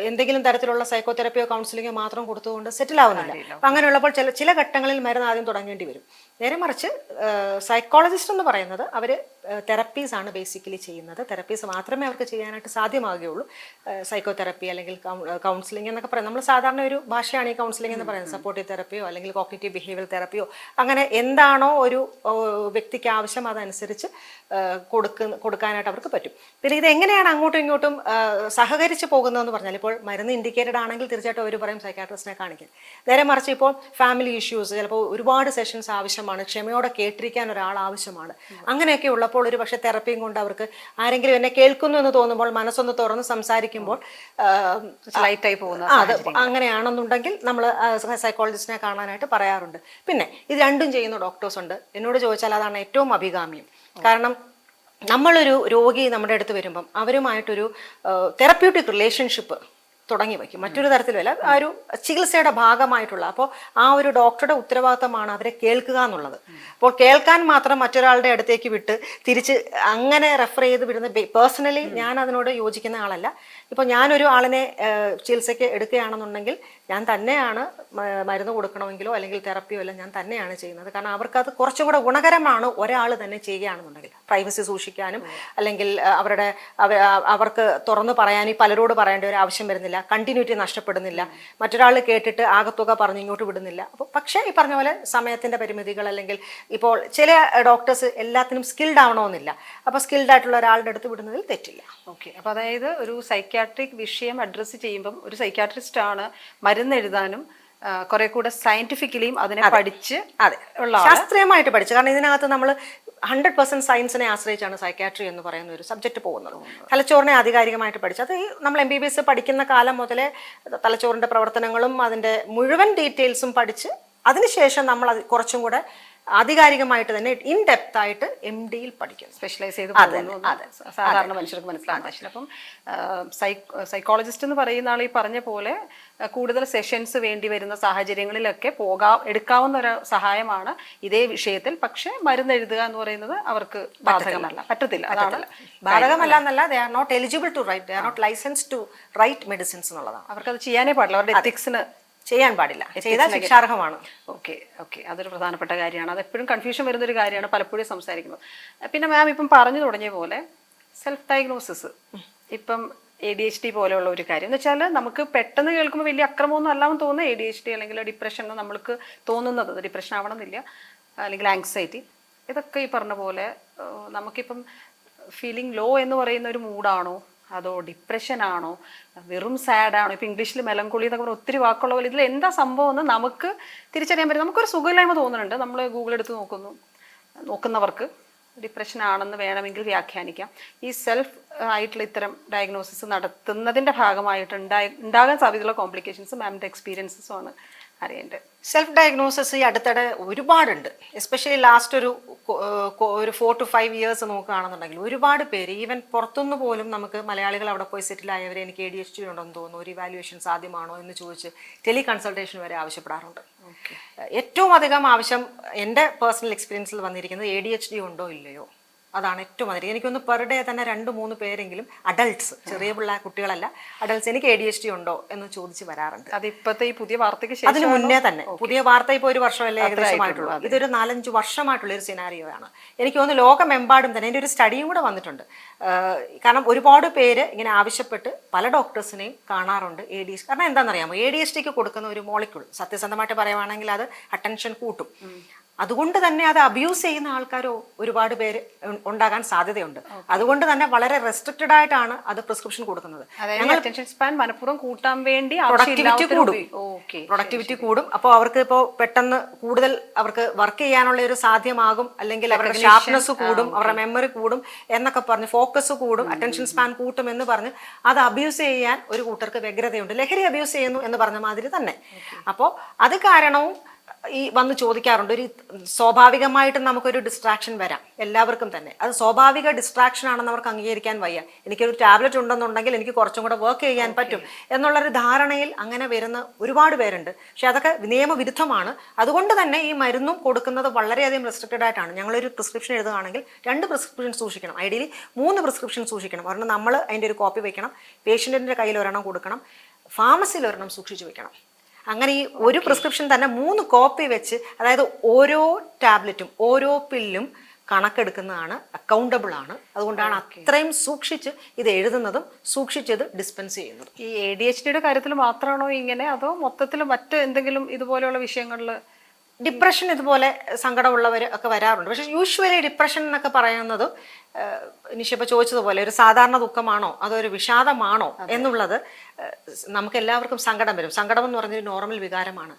എന്തെങ്കിലും തരത്തിലുള്ള സൈക്കോതെറാപ്പിയോ കൗൺസിലിങ്ങോ മാത്രം കൊടുത്തുകൊണ്ട് സെറ്റിൽ ആവുന്നില്ല. അപ്പം അങ്ങനെയുള്ളപ്പോൾ ചില ഘട്ടങ്ങളിൽ മരുന്ന് ആദ്യം തുടങ്ങേണ്ടി വരും. നേരെ മറിച്ച് സൈക്കോളജിസ്റ്റ് എന്ന് പറയുന്നത് അവർ തെറപ്പീസ് ആണ് ബേസിക്കലി ചെയ്യുന്നത്. തെറപ്പീസ് മാത്രമേ അവർക്ക് ചെയ്യാനായിട്ട് സാധ്യമാകുകയുള്ളൂ. സൈക്കോതെറാപ്പി അല്ലെങ്കിൽ കൗൺസിലിംഗ് എന്നൊക്കെ പറയുന്നത് നമ്മൾ സാധാരണ ഒരു ഭാഷയാണ് ഈ കൗൺസിലിംഗ് എന്ന് പറയുന്നത്. സപ്പോർട്ടീവ് തെറപ്പിയോ അല്ലെങ്കിൽ കോഗ്നിറ്റീവ് ബിഹേവിയർ തെറപ്പിയോ അങ്ങനെ എന്താണോ ഒരു വ്യക്തിക്ക് ആവശ്യം അതനുസരിച്ച് കൊടുക്കാനായിട്ട് അവർക്ക് പറ്റും. പിന്നെ ഇത് എങ്ങനെയാണ് അങ്ങോട്ടും ഇങ്ങോട്ടും സഹകരിച്ച് പോകുന്നതെന്ന് പറഞ്ഞാൽ, ഇപ്പോൾ മരുന്ന് ഇൻഡിക്കേറ്റഡ് ആണെങ്കിൽ തീർച്ചയായിട്ടും അവർ പറയും സൈക്കാട്രിസ്റ്റിനെ കാണിക്കാൻ. നേരെ മറിച്ച് ഇപ്പോൾ ഫാമിലി ഇഷ്യൂസ്, ചിലപ്പോൾ ഒരുപാട് സെഷൻസ് ആവശ്യമാണ്, ക്ഷമയോടെ കേട്ടിരിക്കാൻ ഒരാൾ ആവശ്യമാണ്, അങ്ങനെയൊക്കെ ഉള്ളപ്പോൾ ഒരു പക്ഷേ തെറപ്പിയും കൊണ്ട് അവർക്ക് ആരെങ്കിലും എന്നെ കേൾക്കുന്നു എന്ന് തോന്നുമ്പോൾ മനസ്സൊന്ന് തുറന്ന് സംസാരിക്കുമ്പോൾ ലൈറ്റായി പോകുന്ന അങ്ങനെയാണെന്നുണ്ടെങ്കിൽ നമ്മൾ സൈക്കോളജിസ്റ്റിനെ കാണാനായിട്ട് പറയാറുണ്ട്. പിന്നെ ഇത് രണ്ടും ചെയ്യുന്ന ഡോക്ടേഴ്സ് ഉണ്ട്. എന്നോട് ചോദിച്ചാൽ അതാണ് ഏറ്റവും അഭികാമ്യം. കാരണം നമ്മളൊരു രോഗി നമ്മുടെ അടുത്ത് വരുമ്പം അവരുമായിട്ടൊരു തെറപ്യൂട്ടിക് റിലേഷൻഷിപ്പ് തുടങ്ങി വയ്ക്കും. മറ്റൊരു തരത്തിലുമല്ല, ആ ഒരു ചികിത്സയുടെ ഭാഗമായിട്ടുള്ള. അപ്പോൾ ആ ഒരു ഡോക്ടറുടെ ഉത്തരവാദിത്തമാണ് അവരെ കേൾക്കുക എന്നുള്ളത്. അപ്പോൾ കേൾക്കാൻ മാത്രം മറ്റൊരാളുടെ അടുത്തേക്ക് വിട്ട് തിരിച്ച് അങ്ങനെ റെഫർ ചെയ്ത് വിടുന്ന പേഴ്സണലി ഞാൻ അതിനോട് യോജിക്കുന്ന ആളല്ല. ഇപ്പോൾ ഞാനൊരു ആളിനെ ചികിത്സയ്ക്ക് എടുക്കുകയാണെന്നുണ്ടെങ്കിൽ ഞാൻ തന്നെയാണ് മരുന്ന് കൊടുക്കണമെങ്കിലോ അല്ലെങ്കിൽ തെറപ്പിയോ എല്ലാം ഞാൻ തന്നെയാണ് ചെയ്യുന്നത്. കാരണം അവർക്കത് കുറച്ചും കൂടെ ഗുണകരമാണ് ഒരാൾ തന്നെ ചെയ്യുകയാണെന്നുണ്ടെങ്കിൽ. പ്രൈവസി സൂക്ഷിക്കാനും അല്ലെങ്കിൽ അവർക്ക് തുറന്നു പറയാനും പലരോട് പറയേണ്ട ഒരു ആവശ്യം വരുന്നില്ല, കണ്ടിന്യൂറ്റി നഷ്ടപ്പെടുന്നില്ല, മറ്റൊരാൾ കേട്ടിട്ട് ആകത്തുക പറഞ്ഞ് ഇങ്ങോട്ട് വിടുന്നില്ല. അപ്പോൾ പക്ഷേ ഈ പറഞ്ഞ പോലെ സമയത്തിൻ്റെ പരിമിതികൾ, അല്ലെങ്കിൽ ഇപ്പോൾ ചില ഡോക്ടേഴ്സ് എല്ലാത്തിനും സ്കിൽഡ് ആവണമെന്നില്ല. അപ്പോൾ സ്കിൽഡ് ആയിട്ടുള്ള ഒരാളുടെ അടുത്ത് വിടുന്നതിൽ തെറ്റില്ല. ഓക്കെ. അപ്പോൾ അതായത് ഒരു സൈക്യാട്രിക് വിഷയം അഡ്രസ്സ് ചെയ്യുമ്പം ഒരു സൈക്യാട്രിസ്റ്റ് ആണ് മരുന്ന് എഴുതാനും കുറെ കൂടെ സയന്റിഫിക്കലിയും അതിനെ പഠിച്ച് ശാസ്ത്രീയമായിട്ട് പഠിച്ചു. കാരണം ഇതിനകത്ത് നമ്മൾ 100% സയൻസിനെ ആശ്രയിച്ചാണ് സൈക്യാട്രി എന്ന് പറയുന്ന ഒരു സബ്ജക്റ്റ് പോകുന്നത്. തലച്ചോറിനെ ആധികാരികമായിട്ട് പഠിച്ചു. അത് നമ്മൾ MBBS പഠിക്കുന്ന കാലം മുതലേ തലച്ചോറിൻ്റെ പ്രവർത്തനങ്ങളും അതിൻ്റെ മുഴുവൻ ഡീറ്റെയിൽസും പഠിച്ച് അതിനുശേഷം നമ്മൾ അത് കുറച്ചും കൂടെ ആധികാരികമായിട്ട് തന്നെ ഇൻ ഡെപ്ത് ആയിട്ട് MDയിൽ പഠിക്കും, സ്പെഷ്യലൈസ് ചെയ്ത് സാധാരണ മനുഷ്യർക്ക് മനസ്സിലാക്കാൻ പറ്റില്ല. അപ്പം സൈക്കോളജിസ്റ്റ് എന്ന് പറയുന്ന ആൾ ഈ പറഞ്ഞ പോലെ കൂടുതൽ സെഷൻസ് വേണ്ടി വരുന്ന സാഹചര്യങ്ങളിലൊക്കെ എടുക്കാവുന്ന ഒരു സഹായമാണ് ഇതേ വിഷയത്തിൽ. പക്ഷെ മരുന്ന് എഴുതുക എന്ന് പറയുന്നത് അവർക്ക് ബാധകമല്ല, പറ്റത്തില്ല. അതാണ് ബാധകമല്ല എന്നല്ല, they are not eligible to write, they are not licence to write medicines എന്നുള്ളതാണ്. അവർക്കത് ചെയ്യാനേ പാടില്ല, അവരുടെ എത്തിക്സിന് ചെയ്യാൻ പാടില്ല, ചെയ്താൽ ശിക്ഷാർഹമാണ്. ഓക്കെ ഓക്കെ, അതൊരു പ്രധാനപ്പെട്ട കാര്യമാണ്. അതെപ്പോഴും കൺഫ്യൂഷൻ വരുന്നൊരു കാര്യമാണ് പലപ്പോഴും സംസാരിക്കുന്നത്. പിന്നെ മാം ഇപ്പം പറഞ്ഞു തുടങ്ങിയ പോലെ സെൽഫ് ഡയഗ്നോസിസ്, ഇപ്പം ADHD പോലെയുള്ള ഒരു കാര്യം എന്ന് വെച്ചാൽ നമുക്ക് പെട്ടെന്ന് കേൾക്കുമ്പോൾ വലിയ അക്രമമൊന്നും അല്ലാമെന്ന് തോന്നുന്നത് ADHD അല്ലെങ്കിൽ ഡിപ്രഷൻ എന്ന് നമ്മൾക്ക് തോന്നുന്നത്. ഡിപ്രഷൻ ആവണമെന്നില്ല, അല്ലെങ്കിൽ ആങ്സൈറ്റി. ഇതൊക്കെ ഈ പറഞ്ഞ പോലെ നമുക്കിപ്പം ഫീലിംഗ് ലോ എന്ന് പറയുന്ന ഒരു മൂഡാണോ, അതോ ഡിപ്രഷൻ ആണോ, വെറും സാഡാണോ? ഇപ്പം ഇംഗ്ലീഷിൽ മെലങ്കൊളി എന്നൊക്കെ പറഞ്ഞാൽ ഒത്തിരി വാക്കുള്ള പോലെ ഇതിൽ എന്താ സംഭവം എന്ന് നമുക്ക് തിരിച്ചറിയാൻ പറ്റും. നമുക്കൊരു സുഖമില്ലായ്മ തോന്നുന്നുണ്ട്. നമ്മൾ ഗൂഗിൾ എടുത്ത് നോക്കുന്നവർക്ക് ഡിപ്രഷൻ ആണെന്ന് വേണമെങ്കിൽ വ്യാഖ്യാനിക്കാം. ഈ സെൽഫ് ആയിട്ടുള്ള ഇത്തരം ഡയഗ്നോസിസ് നടത്തുന്നതിന്റെ ഭാഗമായിട്ട് ഉണ്ടാകാൻ സാധ്യതയുള്ള കോംപ്ലിക്കേഷൻസ് മാമിന്റെ എക്സ്പീരിയൻസസും ആണ് അറിയേണ്ടത്. സെൽഫ് ഡയഗ്നോസിസ് ഈ അടുത്തിടെ ഒരുപാടുണ്ട്. എസ്പെഷ്യലി ലാസ്റ്റ് ഒരു 4 to 5 ഇയേഴ്സ് നോക്കുകയാണെന്നുണ്ടെങ്കിൽ ഒരുപാട് പേര് ഈവൻ പുറത്തുനിന്ന് പോലും നമുക്ക് മലയാളികൾ അവിടെ പോയി സെറ്റിൽ ആയവരെ എനിക്ക് ADHD ഉണ്ടെന്ന് തോന്നുന്നു, ഒരു ഇവാലുവേഷൻ സാധ്യമാണോ എന്ന് ചോദിച്ച് ടെലി കൺസൾട്ടേഷൻ വരെ ആവശ്യപ്പെടാറുണ്ട്. ഏറ്റവും അധികം ആവശ്യം എൻ്റെ പേഴ്സണൽ എക്സ്പീരിയൻസിൽ വന്നിരിക്കുന്നത് ADHD ഉണ്ടോ ഇല്ലയോ, അതാണ് ഏറ്റവും അധികം. എനിക്കൊന്ന് പെർ ഡേ തന്നെ 2-3 പേരെങ്കിലും അഡൾട്ട്സ്, ചെറിയ കുട്ടികളല്ല, അഡൾട്ട്സ് എനിക്ക് ADHD ഉണ്ടോ എന്ന് ചോദിച്ച് വരാറുണ്ട്. അത് ഇപ്പോഴത്തെ ഈ പുതിയ വാർത്തയ്ക്ക് ശേഷം അതിന് മുന്നേ തന്നെ, പുതിയ വാർത്ത ഇപ്പോൾ 1 വർഷമല്ലേ ഏകദേശമായിട്ടുള്ളൂ. ഇതൊരു 4-5 വർഷമായിട്ടുള്ള ഒരു സിനാരിയോ ആണ്. എനിക്ക് തോന്നുന്നു ലോകമെമ്പാടും തന്നെ എൻ്റെ ഒരു സ്റ്റഡിയും കൂടെ വന്നിട്ടുണ്ട്. കാരണം ഒരുപാട് പേര് ഇങ്ങനെ ആവശ്യപ്പെട്ട് പല ഡോക്ടേഴ്സിനെയും കാണാറുണ്ട് ADHD. കാരണം എന്താണെന്നറിയാമോ, ADHDക്ക് കൊടുക്കുന്ന ഒരു മോളിക്യൂൾ സത്യസന്ധമായിട്ട് പറയുവാണെങ്കിൽ അത് അറ്റൻഷൻ കൂട്ടും. അതുകൊണ്ട് തന്നെ അത് അബ്യൂസ് ചെയ്യുന്ന ആൾക്കാരോ ഒരുപാട് പേര് ഉണ്ടാകാൻ സാധ്യതയുണ്ട്. അതുകൊണ്ട് തന്നെ വളരെ റെസ്ട്രിക്റ്റഡ് ആയിട്ടാണ് അത് പ്രിസ്ക്രിപ്ഷൻ കൊടുക്കുന്നത്. അറ്റൻഷൻ സ്പാൻ മനഃപൂർവ്വം കൂട്ടാൻ വേണ്ടി പ്രൊഡക്ടിവിറ്റി കൂടും. അപ്പോൾ അവർക്ക് ഇപ്പോൾ പെട്ടെന്ന് കൂടുതൽ അവർക്ക് വർക്ക് ചെയ്യാനുള്ള ഒരു സാധ്യമാകും, അല്ലെങ്കിൽ അവരുടെ ഷാർപ്നെസ് കൂടും, അവരുടെ മെമ്മറി കൂടും എന്നൊക്കെ പറഞ്ഞ്, ഫോക്കസ് കൂടും, അറ്റൻഷൻ സ്പാൻ കൂട്ടും എന്ന് പറഞ്ഞ് അത് അബ്യൂസ് ചെയ്യാൻ ഒരു കൂട്ടർക്ക് വ്യഗ്രതയുണ്ട്. ലഹരി അബ്യൂസ് ചെയ്യുന്നു എന്ന് പറഞ്ഞ മാതിരി തന്നെ. അപ്പോൾ അത് കാരണവും ഈ വന്ന് ചോദിക്കാറുണ്ട്. ഒരു സ്വാഭാവികമായിട്ടും നമുക്കൊരു ഡിസ്ട്രാക്ഷൻ വരാം എല്ലാവർക്കും തന്നെ. അത് സ്വാഭാവിക ഡിസ്ട്രാക്ഷൻ ആണെന്ന് അവർക്ക് അംഗീകരിക്കാൻ വയ്യ. എനിക്കൊരു ടാബ്ലറ്റ് ഉണ്ടെന്നുണ്ടെങ്കിൽ എനിക്ക് കുറച്ചും കൂടെ വർക്ക് ചെയ്യാൻ പറ്റും എന്നുള്ളൊരു ധാരണയിൽ അങ്ങനെ വരുന്ന ഒരുപാട് പേരുണ്ട്. പക്ഷെ അതൊക്കെ നിയമവിരുദ്ധമാണ്. അതുകൊണ്ട് തന്നെ ഈ മരുന്നും കൊടുക്കുന്നത് വളരെയധികം റെസ്ട്രിക്റ്റഡ് ആയിട്ടാണ്. ഞങ്ങളൊരു പ്രിസ്ക്രിപ്ഷൻ എഴുതുകയാണെങ്കിൽ 2 പ്രിസ്ക്രിപ്ഷൻ സൂക്ഷിക്കണം, ഐഡിയലി 3 പ്രിസ്ക്രിപ്ഷൻ സൂക്ഷിക്കണം. ഒരെണ്ണം നമ്മൾ അതിൻ്റെ ഒരു കോപ്പി വെക്കണം, പേഷ്യൻറ്റിൻ്റെ കയ്യിൽ ഒരെണ്ണം കൊടുക്കണം, ഫാർമസിയിൽ ഒരെണ്ണം സൂക്ഷിച്ച് വെക്കണം. അങ്ങനെ ഈ ഒരു പ്രിസ്ക്രിപ്ഷൻ തന്നെ 3 കോപ്പി വെച്ച്, അതായത് ഓരോ ടാബ്ലറ്റും ഓരോ പില്ലും കണക്കെടുക്കുന്നതാണ്, അക്കൗണ്ടബിൾ ആണ്. അതുകൊണ്ടാണ് അത്രയും സൂക്ഷിച്ച് ഇത് എഴുതുന്നതും സൂക്ഷിച്ചത് ഡിസ്പെൻസ് ചെയ്യുന്നതും. ഈ ADHDയുടെ കാര്യത്തിൽ മാത്രമാണോ ഇങ്ങനെ, അതോ മൊത്തത്തിൽ മറ്റ് എന്തെങ്കിലും ഇതുപോലെയുള്ള വിഷയങ്ങളിൽ? ഡിപ്രഷൻ ഇതുപോലെ സങ്കടമുള്ളവർ ഒക്കെ വരാറുണ്ട്. പക്ഷെ യൂഷ്വലി ഡിപ്രഷൻ എന്നൊക്കെ പറയുന്നത് നിഷിപ്പോൾ ചോദിച്ചതുപോലെ ഒരു സാധാരണ ദുഃഖമാണോ അതോ ഒരു വിഷാദമാണോ എന്നുള്ളത്, നമുക്ക് എല്ലാവർക്കും സങ്കടം വരും. സങ്കടം എന്ന് പറഞ്ഞൊരു നോർമൽ വികാരമാണ്.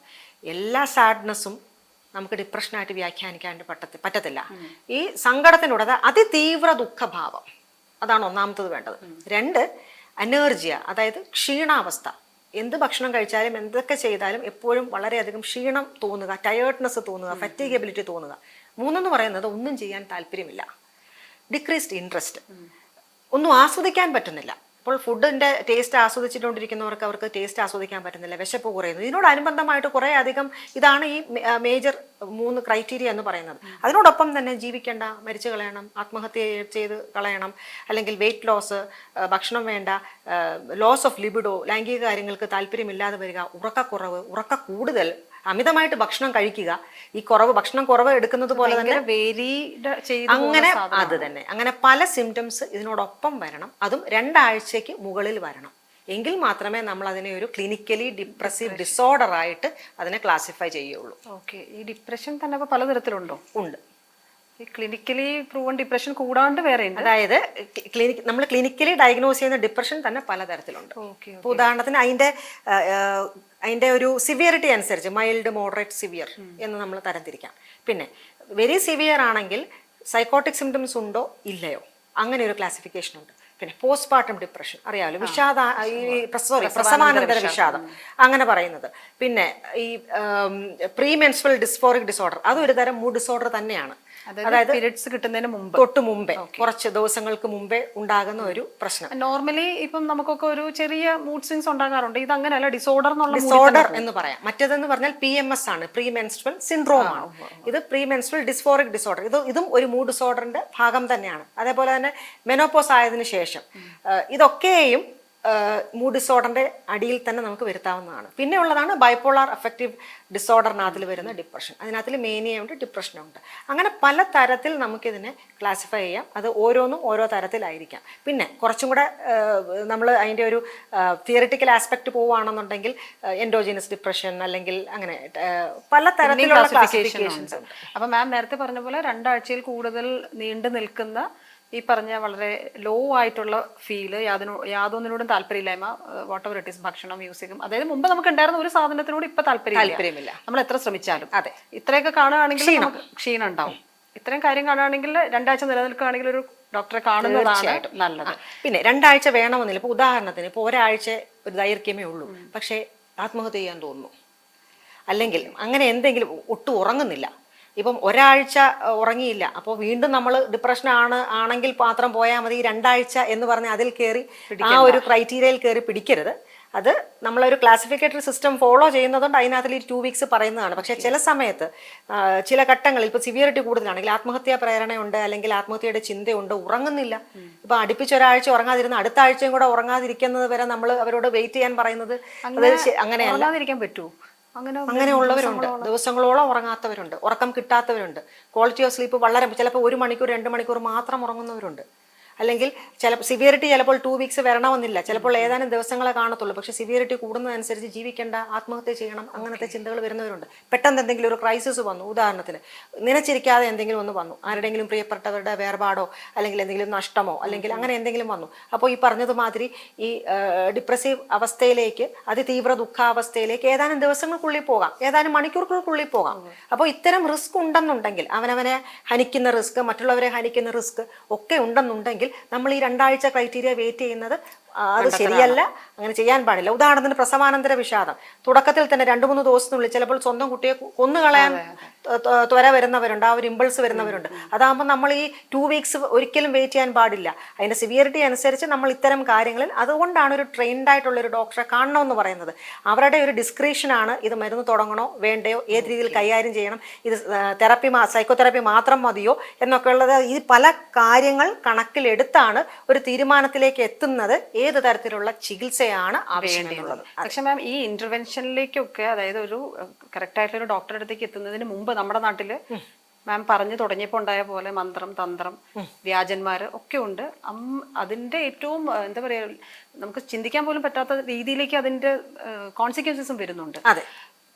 എല്ലാ സാഡ്നെസ്സും നമുക്ക് ഡിപ്രഷനായിട്ട് വ്യാഖ്യാനിക്കാൻ പറ്റത്തില്ല. ഈ സങ്കടത്തിനുള്ളത് അതിതീവ്ര ദുഃഖഭാവം, അതാണ് ഒന്നാമത്തത് വേണ്ടത്. 2 അനർജിയ, അതായത് ക്ഷീണാവസ്ഥ. എന്ത് ഭക്ഷണം കഴിച്ചാലും എന്തൊക്കെ ചെയ്താലും എപ്പോഴും വളരെയധികം ക്ഷീണം തോന്നുക, ടയേർഡ്നെസ് തോന്നുക, ഫറ്റീഗബിലിറ്റി തോന്നുക. 3 എന്ന് പറയുന്നത് ഒന്നും ചെയ്യാൻ താല്പര്യമില്ല, ഡിക്രീസ്ഡ് ഇൻട്രസ്റ്റ്, ഒന്നും ആസ്വദിക്കാൻ പറ്റുന്നില്ല. അപ്പോൾ ഫുഡിൻ്റെ ടേസ്റ്റ് ആസ്വദിച്ചുകൊണ്ടിരിക്കുന്നവർക്ക് അവർക്ക് ടേസ്റ്റ് ആസ്വദിക്കാൻ പറ്റുന്നില്ല, വിശപ്പ് കുറയുന്നു. ഇതിനോടനുബന്ധമായിട്ട് കുറേ അധികം ഇതാണ് ഈ മേജർ 3 ക്രൈറ്റീരിയ എന്ന് പറയുന്നത്. അതിനോടൊപ്പം തന്നെ ജീവിക്കേണ്ട, മരിച്ചു കളയണം, ആത്മഹത്യ ചെയ്ത് കളയണം, അല്ലെങ്കിൽ വെയിറ്റ് ലോസ്, ഭക്ഷണം വേണ്ട, ലോസ് ഓഫ് ലിബിഡോ, ലൈംഗിക കാര്യങ്ങൾക്ക് താല്പര്യമില്ലാതെ വരിക, ഉറക്കക്കുറവ്, ഉറക്ക കൂടുതൽ, അമിതമായിട്ട് ഭക്ഷണം കഴിക്കുക. ഈ ഭക്ഷണം കുറവ് എടുക്കുന്നത് പോലെ തന്നെ അങ്ങനെ അത് തന്നെ അങ്ങനെ പല സിംറ്റംസ് ഇതിനോടൊപ്പം വരണം. അതും 2 ആഴ്ചയ്ക്ക് മുകളിൽ വരണം. എങ്കിൽ മാത്രമേ നമ്മൾ അതിനെ ഒരു ക്ലിനിക്കലി ഡിപ്രസീവ് ഡിസോർഡർ ആയിട്ട് അതിനെ ക്ലാസിഫൈ ചെയ്യുള്ളൂ. ഓക്കെ. ഈ ഡിപ്രഷൻ തന്നെ ഇപ്പോൾ പലതരത്തിലുണ്ടോ? ഉണ്ട്. ഈ ക്ലിനിക്കലി പ്രൂവൺ ഡിപ്രഷൻ കൂടാണ്ട് വേറെ ഉണ്ട്. അതായത് നമ്മൾ ക്ലിനിക്കലി ഡയഗ്നോസ് ചെയ്യുന്ന ഡിപ്രഷൻ തന്നെ പലതരത്തിലുണ്ട്. ഇപ്പോൾ ഉദാഹരണത്തിന് അതിൻ്റെ ഒരു സിവിയറിറ്റി അനുസരിച്ച് മൈൽഡ്, മോഡറേറ്റ്, സിവിയർ എന്ന് നമ്മൾ തരംതിരിക്കാം. പിന്നെ വെരി സിവിയർ ആണെങ്കിൽ സൈക്കോട്ടിക് സിംറ്റംസ് ഉണ്ടോ ഇല്ലയോ, അങ്ങനെ ഒരു ക്ലാസിഫിക്കേഷൻ ഉണ്ട്. പിന്നെ പോസ്റ്റ്പാർട്ടം ഡിപ്രഷൻ അറിയാമല്ലോ, പ്രസവാനന്തര വിഷാദം അങ്ങനെ പറയുന്നത്. പിന്നെ ഈ പ്രീ മെൻസ്ട്രൽ ഡിസ്ഫോറിക് ഡിസോർഡർ, അതും ഒരു തരം മൂഡ് ഡിസോർഡർ തന്നെയാണ്. അതായത് പീരിയഡ്സ് കിട്ടുന്നതിന് മുമ്പ്, തൊട്ട് മുമ്പേ, കുറച്ച് ദിവസങ്ങൾക്ക് മുമ്പേ ഉണ്ടാകുന്ന ഒരു പ്രശ്നം. നോർമലി ഇപ്പം നമുക്കൊക്കെ ഒരു ചെറിയ മൂഡ് സ്വിങ്സ് ഉണ്ടാകാറുണ്ട്. ഇത് അങ്ങനെയല്ല, ഡിസോർഡർ എന്ന് പറയാം. മറ്റേതെന്ന് പറഞ്ഞാൽ PMS ആണ്, പ്രീ മെൻസ്ട്രൽ സിൻഡ്രോം ആണ്. ഇത് പ്രീ മെൻസ്ട്രൽ ഡിസ്ഫോറിക് ഡിസോർഡർ, ഇതും ഒരു മൂഡ് ഡിസോർഡറിന്റെ ഭാഗം തന്നെയാണ്. അതേപോലെ തന്നെ മെനോപോസ് ആയതിനു ശേഷം ഇതൊക്കെയും മൂഡ് ഡിസോർഡറിന്റെ അടിയിൽ തന്നെ നമുക്ക് വരുത്താവുന്നതാണ്. പിന്നെ ഉള്ളതാണ് ബൈപോളാർ അഫക്റ്റീവ് ഡിസോർഡറിനകത്തിൽ വരുന്ന ഡിപ്രഷൻ. അതിനകത്തിൽ മേനിയുണ്ട്, ഡിപ്രഷനുണ്ട്. അങ്ങനെ പല തരത്തിൽ നമുക്കിതിനെ ക്ലാസിഫൈ ചെയ്യാം. അത് ഓരോന്നും ഓരോ തരത്തിലായിരിക്കാം. പിന്നെ കുറച്ചും കൂടെ നമ്മൾ അതിൻ്റെ ഒരു തിയറിറ്റിക്കൽ ആസ്പെക്ട് പോവുകയാണെന്നുണ്ടെങ്കിൽ എൻഡോജീനസ് ഡിപ്രഷൻ, അല്ലെങ്കിൽ അങ്ങനെ പല തരത്തിലുള്ള ക്ലാസിഫിക്കേഷൻസ് ഉണ്ട്. അപ്പം മാം നേരത്തെ പറഞ്ഞ പോലെ 2 ആഴ്ചയിൽ കൂടുതൽ നീണ്ടു നിൽക്കുന്ന ഈ പറഞ്ഞ വളരെ ലോ ആയിട്ടുള്ള ഫീല്, യാതൊന്നിനോടും താല്പര്യമില്ലായ്മ, വാട്ട് എവർ ഇറ്റ് ഈസ്, ഭക്ഷണം, മ്യൂസിക്കും, അതായത് മുമ്പ് നമുക്ക് ഉണ്ടായിരുന്ന ഒരു സാധനത്തിനോട് ഇപ്പൊ താല്പര്യമില്ല, നമ്മൾ എത്ര ശ്രമിച്ചാലും. അതെ, ഇത്രയൊക്കെ കാണുകയാണെങ്കിൽ നമുക്ക് ക്ഷീണം ഉണ്ടാവും. ഇത്രയും കാര്യം കാണുകയാണെങ്കിൽ 2 ആഴ്ച നിലനിൽക്കുകയാണെങ്കിൽ ഒരു ഡോക്ടറെ കാണുന്നതാണ് നല്ലത്. പിന്നെ 2 ആഴ്ച വേണമെന്നില്ല. ഇപ്പോൾ ഉദാഹരണത്തിന് ഇപ്പോൾ ഒരാഴ്ച ഒരു ദൈർഘ്യമേ ഉള്ളൂ, പക്ഷേ ആത്മഹത്യ ചെയ്യാൻ തോന്നുന്നു, അല്ലെങ്കിൽ അങ്ങനെ എന്തെങ്കിലും ഒട്ടും ഉറങ്ങുന്നില്ല, ഇപ്പം ഒരാഴ്ച ഉറങ്ങിയില്ല, അപ്പോൾ വീണ്ടും നമ്മൾ ആണെങ്കിൽ മാത്രം പോയാൽ മതി. 2 ആഴ്ച എന്ന് പറഞ്ഞ് അതിൽ കയറി ആ ഒരു ക്രൈറ്റീരിയയിൽ കയറി പിടിക്കരുത്. അത് നമ്മളൊരു ക്ലാസിഫിക്കേറ്ററി സിസ്റ്റം ഫോളോ ചെയ്യുന്നതുകൊണ്ട് അതിനകത്തിൽ ഈ 2 വീക്സ് പറയുന്നതാണ്. പക്ഷേ ചില സമയത്ത് ചില ഘട്ടങ്ങളിൽ ഇപ്പോൾ സിവിയറിറ്റി കൂടുതലാണെങ്കിൽ ആത്മഹത്യാ പ്രേരണയുണ്ട്, അല്ലെങ്കിൽ ആത്മഹത്യയുടെ ചിന്തയുണ്ട്, ഉറങ്ങുന്നില്ല. ഇപ്പൊ അടുപ്പിച്ചൊരാഴ്ച ഉറങ്ങാതിരുന്ന അടുത്ത ആഴ്ചയും കൂടെ ഉറങ്ങാതിരിക്കുന്നത് വരെ നമ്മൾ അവരോട് വെയിറ്റ് ചെയ്യാൻ പറയുന്നത് അങ്ങനെയല്ലാതിരിക്കാൻ പറ്റുമോ? അങ്ങനെയുള്ളവരുണ്ട്, ദിവസങ്ങളോളം ഉറങ്ങാത്തവരുണ്ട്, ഉറക്കം കിട്ടാത്തവരുണ്ട്, ക്വാളിറ്റി ഓഫ് സ്ലീപ്പ് വളരെ ചിലപ്പോൾ 1 മണിക്കൂർ 2 മണിക്കൂർ മാത്രം ഉറങ്ങുന്നവരുണ്ട്. അല്ലെങ്കിൽ സിവിയറിറ്റി ചിലപ്പോൾ 2 വീക്സ് വരണമെന്നില്ല, ചിലപ്പോൾ ഏതാനും ദിവസങ്ങളെ കാണത്തുള്ളൂ. പക്ഷേ സിവിയറിറ്റി കൂടുന്നതനുസരിച്ച് ജീവിക്കേണ്ട, ആത്മഹത്യ ചെയ്യണം, അങ്ങനത്തെ ചിന്തകൾ വരുന്നവരുണ്ട്. പെട്ടെന്ന് എന്തെങ്കിലും ഒരു ക്രൈസിസ് വന്നു, ഉദാഹരണത്തിന് നിലച്ചിരിക്കാതെ എന്തെങ്കിലും ഒന്ന് വന്നു, ആരുടെയെങ്കിലും പ്രിയപ്പെട്ടവരുടെ വേർപാടോ അല്ലെങ്കിൽ എന്തെങ്കിലും നഷ്ടമോ അല്ലെങ്കിൽ അങ്ങനെ എന്തെങ്കിലും വന്നു. അപ്പോൾ ഈ പറഞ്ഞതുമാതിരി ഈ ഡിപ്രസീവ് അവസ്ഥയിലേക്ക്, അതിതീവ്ര ദുഃഖാവസ്ഥയിലേക്ക് ഏതാനും ദിവസങ്ങൾക്കുള്ളിൽ പോകാം, ഏതാനും മണിക്കൂറുകൾക്കുള്ളിൽ പോകാം. അപ്പോൾ ഇത്തരം റിസ്ക് ഉണ്ടെന്നുണ്ടെങ്കിൽ, അവനവനെ ഹനിക്കുന്ന റിസ്ക്, മറ്റുള്ളവരെ ഹനിക്കുന്ന റിസ്ക് ഒക്കെ ഉണ്ടെന്നുണ്ടെങ്കിൽ നമ്മൾ ഈ 2 ആഴ്ച ക്രൈറ്റീരിയ വെയിറ്റ് ചെയ്യുന്നത് അത് ശരിയല്ല, അങ്ങനെ ചെയ്യാൻ പാടില്ല. ഉദാഹരണത്തിന് പ്രസവാനന്തര വിഷാദം തുടക്കത്തിൽ തന്നെ 2-3 ദിവസത്തിനുള്ളിൽ ചിലപ്പോൾ സ്വന്തം കുട്ടിയെ കൊന്നുകളയാൻ ത്വര വരുന്നവരുണ്ട്, ആ ഒരു ഇമ്പൾസ് വരുന്നവരുണ്ട്. അതാകുമ്പോൾ നമ്മൾ ഈ 2 വീക്സ് ഒരിക്കലും വെയിറ്റ് ചെയ്യാൻ പാടില്ല. അതിന്റെ സിവിയറിറ്റി അനുസരിച്ച് നമ്മൾ ഇത്തരം കാര്യങ്ങളിൽ, അതുകൊണ്ടാണ് ഒരു ട്രെയിൻഡ് ആയിട്ടുള്ള ഒരു ഡോക്ടറെ കാണണമെന്ന് പറയുന്നത്. അവരുടെ ഒരു ഡിസ്ക്രിപ്ഷനാണ് ഇത് മരുന്ന് തുടങ്ങണോ വേണ്ടയോ, ഏത് രീതിയിൽ കൈകാര്യം ചെയ്യണം, ഇത് സൈക്കോതെറാപ്പി മാത്രം മതിയോ എന്നൊക്കെ ഉള്ളത്. ഈ പല കാര്യങ്ങൾ കണക്കിലെടുത്താണ് ഒരു തീരുമാനത്തിലേക്ക് എത്തുന്നത് ഏത് തരത്തിലുള്ള ചികിത്സയാണ് ആവശ്യമെന്നുള്ളത്. പക്ഷെ മാം, ഈ ഇന്റർവെൻഷനിലേക്കൊക്കെ, അതായത് ഒരു കറക്റ്റ് ആയിട്ടുള്ള ഒരു ഡോക്ടറുടെ അടുത്തേക്ക് എത്തുന്നതിന് മുമ്പ് നമ്മുടെ നാട്ടില് മാം പറഞ്ഞു തുടങ്ങിയപ്പോൾ ഉണ്ടായ പോലെ മന്ത്രം, തന്ത്രം, വ്യാജന്മാര് ഒക്കെ ഉണ്ട്. അതിന്റെ ഏറ്റവും എന്താ പറയാ, നമുക്ക് ചിന്തിക്കാൻ പോലും പറ്റാത്ത രീതിയിലേക്ക് അതിന്റെ കോൺസിക്വൻസസും വരുന്നുണ്ട്. അതെ,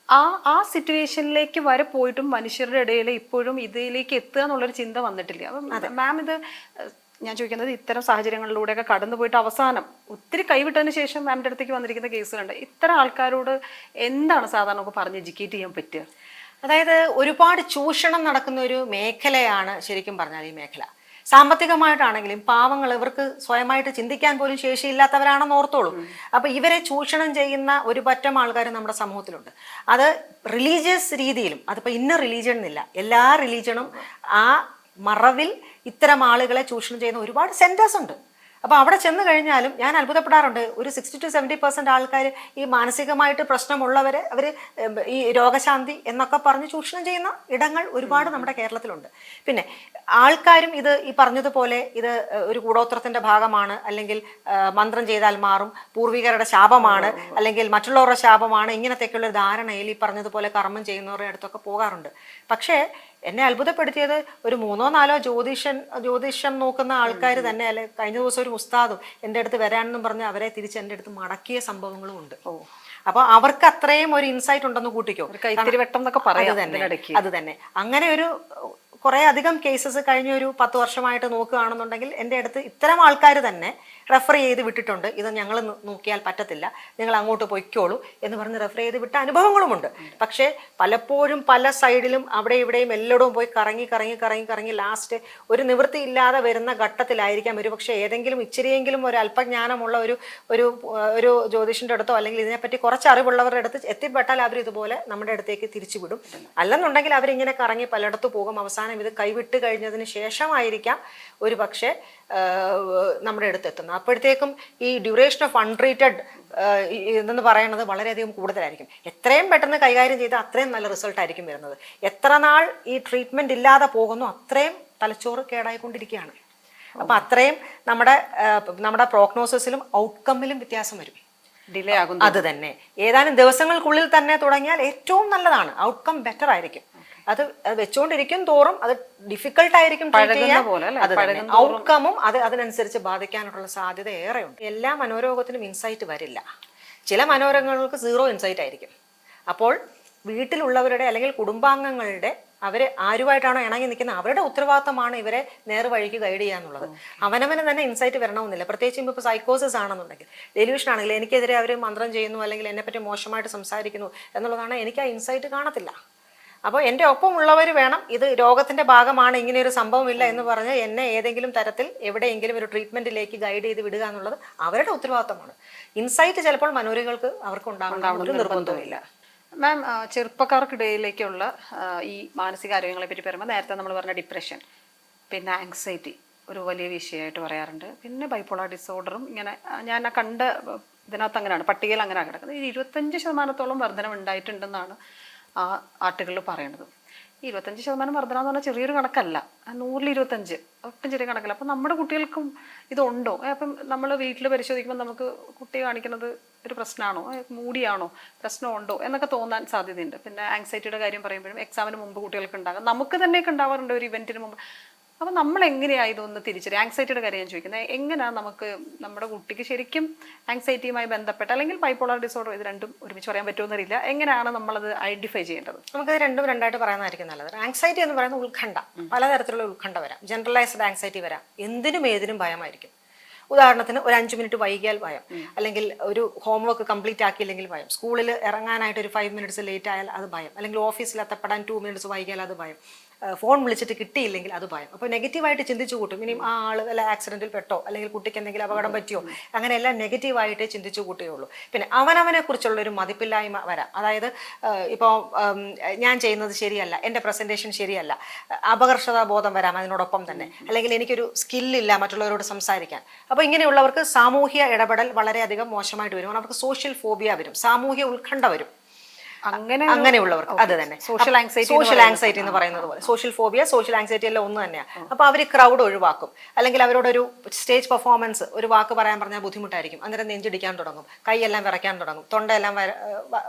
ആ സിറ്റുവേഷനിലേക്ക് വരെ പോയിട്ടും മനുഷ്യരുടെ ഇടയിൽ ഇപ്പോഴും ഇതിലേക്ക് എത്തുക എന്നുള്ളൊരു ചിന്ത വന്നിട്ടില്ല. അപ്പം മാം, ഇത് ഞാൻ ചോദിക്കുന്നത്, ഇത്തരം സാഹചര്യങ്ങളിലൂടെയൊക്കെ കടന്നു പോയിട്ട് അവസാനം ഒത്തിരി കൈവിട്ടതിന് ശേഷം മാമിൻ്റെ അടുത്തേക്ക് വന്നിരിക്കുന്ന കേസുകളുണ്ട്. ഇത്തരം ആൾക്കാരോട് എന്താണ് സാധാരണ നമുക്ക് പറഞ്ഞ് എഡ്യൂക്കേറ്റ് ചെയ്യാൻ പറ്റുക? അതായത് ഒരുപാട് ചൂഷണം നടക്കുന്ന ഒരു മേഖലയാണ് ശരിക്കും പറഞ്ഞാൽ ഈ മേഖല. സാമ്പത്തികമായിട്ടാണെങ്കിലും പാവങ്ങൾ, ഇവർക്ക് സ്വയമായിട്ട് ചിന്തിക്കാൻ പോലും ശേഷിയില്ലാത്തവരാണെന്ന് ഓർത്തോളൂ. അപ്പൊ ഇവരെ ചൂഷണം ചെയ്യുന്ന ഒരു പറ്റം ആൾക്കാർ നമ്മുടെ സമൂഹത്തിലുണ്ട്. അത് റിലീജിയസ് രീതിയിലും, അതിപ്പോ ഇന്ന റിലീജിയൻ എന്നില്ല, എല്ലാ റിലീജിയനും ആ മറവിൽ ഇത്തരം ആളുകളെ ചൂഷണം ചെയ്യുന്ന ഒരുപാട് സെന്റേഴ്സ് ഉണ്ട്. അപ്പോൾ അവിടെ ചെന്ന് കഴിഞ്ഞാലും ഞാൻ അത്ഭുതപ്പെടാറുണ്ട്. ഒരു 60-70% ആൾക്കാർ ഈ മാനസികമായിട്ട് പ്രശ്നമുള്ളവരെ അവർ ഈ രോഗശാന്തി എന്നൊക്കെ പറഞ്ഞ് ചൂഷണം ചെയ്യുന്ന ഇടങ്ങൾ ഒരുപാട് നമ്മുടെ കേരളത്തിലുണ്ട്. പിന്നെ ആൾക്കാരും ഇത് ഈ പറഞ്ഞതുപോലെ ഇത് ഒരു കൂടോത്രത്തിന്റെ ഭാഗമാണ്, അല്ലെങ്കിൽ മന്ത്രം ചെയ്താൽ മാറും, പൂർവികരുടെ ശാപമാണ്, അല്ലെങ്കിൽ മറ്റുള്ളവരുടെ ശാപമാണ്, ഇങ്ങനത്തെയൊക്കെയുള്ള ഒരു ധാരണയിൽ ഈ പറഞ്ഞതുപോലെ കർമ്മം ചെയ്യുന്നവരുടെ അടുത്തൊക്കെ പോകാറുണ്ട്. പക്ഷേ എന്നെ അത്ഭുതപ്പെടുത്തിയത് ഒരു 3-4 ജ്യോതിഷം നോക്കുന്ന ആൾക്കാർ തന്നെ, അല്ലെ കഴിഞ്ഞ ദിവസം ഒരു ഉസ്താദും എൻ്റെ അടുത്ത് വരാനെന്നും പറഞ്ഞ് അവരെ തിരിച്ച് എൻ്റെ അടുത്ത് മടക്കിയ സംഭവങ്ങളും ഉണ്ട്. അപ്പൊ അവർക്ക് അത്രയും ഒരു ഇൻസൈറ്റ് ഉണ്ടെന്ന് കൂട്ടിക്കോ, കൈത്തിരിവട്ടം എന്നൊക്കെ പറയാം. അത് തന്നെ അങ്ങനെ ഒരു കുറേ അധികം കേസസ് കഴിഞ്ഞ ഒരു 10 വർഷമായിട്ട് നോക്കുകയാണെന്നുണ്ടെങ്കിൽ എൻ്റെ അടുത്ത് ഇത്തരം ആൾക്കാർ തന്നെ റെഫർ ചെയ്ത് വിട്ടിട്ടുണ്ട്. ഇത് ഞങ്ങൾ നോക്കിയാൽ പറ്റത്തില്ല, നിങ്ങൾ അങ്ങോട്ട് പൊയ്ക്കോളൂ എന്ന് പറഞ്ഞ് റെഫർ ചെയ്ത് വിട്ട അനുഭവങ്ങളുമുണ്ട്. പക്ഷേ പലപ്പോഴും പല സൈഡിലും അവിടെ ഇവിടെയും എല്ലായിടവും പോയി കറങ്ങി ലാസ്റ്റ് ഒരു നിവൃത്തി ഇല്ലാതെ വരുന്ന ഘട്ടത്തിലായിരിക്കാം ഒരുപക്ഷെ ഏതെങ്കിലും ഇച്ചിരിയെങ്കിലും ഒരു അല്പജ്ഞാനമുള്ള ഒരു ജ്യോതിഷന്റെ അടുത്തോ അല്ലെങ്കിൽ ഇതിനെപ്പറ്റി കുറച്ച് അറിവുള്ളവരുടെ അടുത്ത് എത്തിപ്പെട്ടാൽ അവർ ഇതുപോലെ നമ്മുടെ അടുത്തേക്ക് തിരിച്ചു വിടും. അല്ലെന്നുണ്ടെങ്കിൽ അവരിങ്ങനെ കറങ്ങി പലയിടത്ത് പോകും. അവസാനം ഇത് കൈവിട്ട് കഴിഞ്ഞതിന് ശേഷമായിരിക്കാം ഒരു പക്ഷേ നമ്മുടെ അടുത്ത് എത്തുന്നത്. അപ്പോഴത്തേക്കും ഈ ഡ്യൂറേഷൻ ഓഫ് അൺട്രീറ്റഡ് ഇതെന്ന് പറയുന്നത് വളരെയധികം കൂടുതലായിരിക്കും. എത്രയും പെട്ടെന്ന് കൈകാര്യം ചെയ്താൽ അത്രയും നല്ല റിസൾട്ട് ആയിരിക്കും വരുന്നത്. എത്ര നാൾ ഈ ട്രീറ്റ്മെന്റ് ഇല്ലാതെ പോകുന്നു അത്രയും തലച്ചോറ് കേടായിക്കൊണ്ടിരിക്കുകയാണ്. അപ്പൊ അത്രയും നമ്മുടെ പ്രോഗ്നോസിസിലും ഔട്ട്കമ്മിലും വ്യത്യാസം വരും, ഡിലേ ആകും. അത് തന്നെ ഏതാനും ദിവസങ്ങൾക്കുള്ളിൽ തന്നെ തുടങ്ങിയാൽ ഏറ്റവും നല്ലതാണ്, ഔട്ട്കം ബെറ്റർ ആയിരിക്കും. അത് വെച്ചുകൊണ്ടിരിക്കും തോറും അത് ഡിഫിക്കൽട്ട് ആയിരിക്കും, ഔട്ട്കമും അതിനനുസരിച്ച് ബാധിക്കാനുള്ള സാധ്യത ഏറെയുണ്ട്. എല്ലാ മനോരോഗത്തിനും ഇൻസൈറ്റ് വരില്ല. ചില മനോരോഗങ്ങൾക്ക് 0 ഇൻസൈറ്റ് ആയിരിക്കും. അപ്പോൾ വീട്ടിലുള്ളവരുടെ അല്ലെങ്കിൽ കുടുംബാംഗങ്ങളുടെ അവര് ആരുമായിട്ടാണോ ഇണങ്ങി നിൽക്കുന്നത് അവരുടെ ഉത്തരവാദിത്തമാണ് ഇവരെ നേർവഴിക്ക് ഗൈഡ് ചെയ്യാന്നുള്ളത്. അവനവന് തന്നെ ഇൻസൈറ്റ് വരണമെന്നില്ല. പ്രത്യേകിച്ചും ഇപ്പോൾ സൈക്കോസിസ് ആണെന്നുണ്ടെങ്കിൽ, ഡെലൂഷൻ ആണെങ്കിൽ എനിക്കെതിരെ അവർ മന്ത്രം ചെയ്യുന്നു അല്ലെങ്കിൽ എന്നെപ്പറ്റി മോശമായിട്ട് സംസാരിക്കുന്നു എന്നുള്ളതാണ്, എനിക്ക് ആ ഇൻസൈറ്റ് കാണത്തില്ല. അപ്പോൾ എൻ്റെ ഒപ്പമുള്ളവർ വേണം ഇത് രോഗത്തിൻ്റെ ഭാഗമാണ്, ഇങ്ങനെ ഒരു സംഭവമില്ല എന്ന് പറഞ്ഞ് എന്നെ ഏതെങ്കിലും തരത്തിൽ എവിടെയെങ്കിലും ഒരു ട്രീറ്റ്മെൻറ്റിലേക്ക് ഗൈഡ് ചെയ്ത് വിടുക എന്നുള്ളത് അവരുടെ ഉത്തരവാദിത്തമാണ്. ഇൻസൈറ്റ് ചിലപ്പോൾ മനോരോഗികൾക്ക് അവർക്ക് ഉണ്ടാവണം ഒരു നിർബന്ധമില്ല. മാം, ചെറുപ്പക്കാർക്കിടയിലേക്കുള്ള ഈ മാനസികാരോഗ്യങ്ങളെ പറ്റി പറയുമ്പോൾ നേരത്തെ നമ്മൾ പറഞ്ഞ ഡിപ്രഷൻ, പിന്നെ ആങ്സൈറ്റി ഒരു വലിയ വിഷയമായിട്ട് പറയാറുണ്ട്. പിന്നെ ബൈപ്പോളാർ ഡിസോർഡറും ഇങ്ങനെ ഞാൻ കണ്ട ഇതിനകത്ത് അങ്ങനെയാണ്, പട്ടികയിൽ അങ്ങനെ കിടക്കുന്നത്. 25% വർധനം ഉണ്ടായിട്ടുണ്ടെന്നാണ് ആ ആർട്ടിക്കിളിൽ പറയണത്. 25% വർധന എന്ന് പറഞ്ഞാൽ ചെറിയൊരു കണക്കല്ല, 100-25 ഒട്ടും ചെറിയ കണക്കല്ല. അപ്പം നമ്മുടെ കുട്ടികൾക്കും ഇതുണ്ടോ? അപ്പം നമ്മൾ വീട്ടിൽ പരിശോധിക്കുമ്പോൾ നമുക്ക് കുട്ടി കാണിക്കുന്നത് ഒരു പ്രശ്നമാണോ, മൂടിയാണോ, പ്രശ്നമുണ്ടോ എന്നൊക്കെ തോന്നാൻ സാധ്യതയുണ്ട്. പിന്നെ ആങ്സൈറ്റിയുടെ കാര്യം പറയുമ്പോഴും എക്സാമിന് മുമ്പ് കുട്ടികൾക്ക് ഉണ്ടാകാം, നമുക്ക് തന്നെയൊക്കെ ഉണ്ടാവാറുണ്ട് ഒരു ഇവന്റിന് മുമ്പ്. അപ്പം നമ്മൾ എങ്ങനെയാണ് ഇതൊന്ന് തിരിച്ചറിയുക? ആങ്സൈറ്റിയുടെ കാര്യം ഞാൻ ചോദിക്കുന്നത്, എങ്ങനെയാണ് നമുക്ക് നമ്മുടെ കുട്ടിക്ക് ശരിക്കും ആങ്സൈറ്റിയുമായി ബന്ധപ്പെട്ട അല്ലെങ്കിൽ ബൈപ്പോളാർ ഡിസോർഡർ, ഇത് രണ്ടും ഒരുമിച്ച് പറയാൻ പറ്റുമെന്നറിയില്ല, എങ്ങനെയാണ് നമ്മളത് ഐഡന്റിഫൈ ചെയ്യേണ്ടത്? നമുക്കത് രണ്ടും രണ്ടായിട്ട് പറയുന്നതായിരിക്കും നല്ലത്. ആങ്സൈറ്റി എന്ന് പറയുന്നത് ഉത്കണ്ഠ, പലതരത്തിലുള്ള ഉത്കണ്ഠ വരാം. ജനറലൈസ്ഡ് ആങ്സൈറ്റി വരാം, എന്തിനും ഏതിനും ഭയമായിരിക്കും. ഉദാഹരണത്തിന് ഒരു 5 മിനിറ്റ് വൈകിയാൽ ഭയം, അല്ലെങ്കിൽ ഒരു ഹോംവർക്ക് കംപ്ലീറ്റ് ആക്കിയില്ലെങ്കിൽ ഭയം, സ്കൂളിൽ ഇറങ്ങാനായിട്ട് ഒരു 5 മിനിറ്റ്സ് ലേറ്റ് ആയാൽ അത് ഭയം, അല്ലെങ്കിൽ ഓഫീസിൽ എത്തപ്പെടാൻ 2 മിനിറ്റ്സ് വൈകിയാൽ അത് ഭയം, ഫോൺ വിളിച്ചിട്ട് കിട്ടിയില്ലെങ്കിൽ അത് ഭയം. അപ്പോൾ നെഗറ്റീവായിട്ട് ചിന്തിച്ചു കൂട്ടും. ഇനിയും ആ ആൾ വല്ല ആക്സിഡന്റിൽ പെട്ടോ, അല്ലെങ്കിൽ കുട്ടിക്ക് എന്തെങ്കിലും അപകടം പറ്റിയോ, അങ്ങനെയെല്ലാം നെഗറ്റീവായിട്ടേ ചിന്തിച്ചു കൂട്ടുകയുള്ളൂ. പിന്നെ അവനവനെ കുറിച്ചുള്ളൊരു മതിപ്പില്ലായ്മ വരാം. അതായത് ഇപ്പോൾ ഞാൻ ചെയ്യുന്നത് ശരിയല്ല, എൻ്റെ പ്രസൻറ്റേഷൻ ശരിയല്ല, അപകർഷതാബോധം വരാം അതിനോടൊപ്പം തന്നെ. അല്ലെങ്കിൽ എനിക്കൊരു സ്കില്ലില്ല മറ്റുള്ളവരോട് സംസാരിക്കാൻ. അപ്പോൾ ഇങ്ങനെയുള്ളവർക്ക് സാമൂഹ്യ ഇടപെടൽ വളരെയധികം മോശമായിട്ട് വരും. അവർക്ക് സോഷ്യൽ ഫോബിയ വരും, സാമൂഹ്യ ഉത്കണ്ഠ വരും. അങ്ങനെയുള്ളവർക്ക് അത് തന്നെ സോഷ്യൽ ആങ്സൈറ്റി എന്ന് പറയുന്നത് പോലെ. സോഷ്യൽ ഫോബിയ, സോഷ്യൽ ആങ്സൈറ്റി എല്ലാം ഒന്ന് തന്നെയാണ്. അപ്പോൾ അവർ ക്രൗഡ് ഒഴിവാക്കും, അല്ലെങ്കിൽ അവരോടൊരു സ്റ്റേജ് പെർഫോമൻസ് ഒരു വാക്ക് പറയാൻ പറഞ്ഞാൽ ബുദ്ധിമുട്ടായിരിക്കും, അന്നേരം നെഞ്ചിടിക്കാൻ തുടങ്ങും, കൈയെല്ലാം വിറയ്ക്കാൻ തുടങ്ങും, തൊണ്ടയെല്ലാം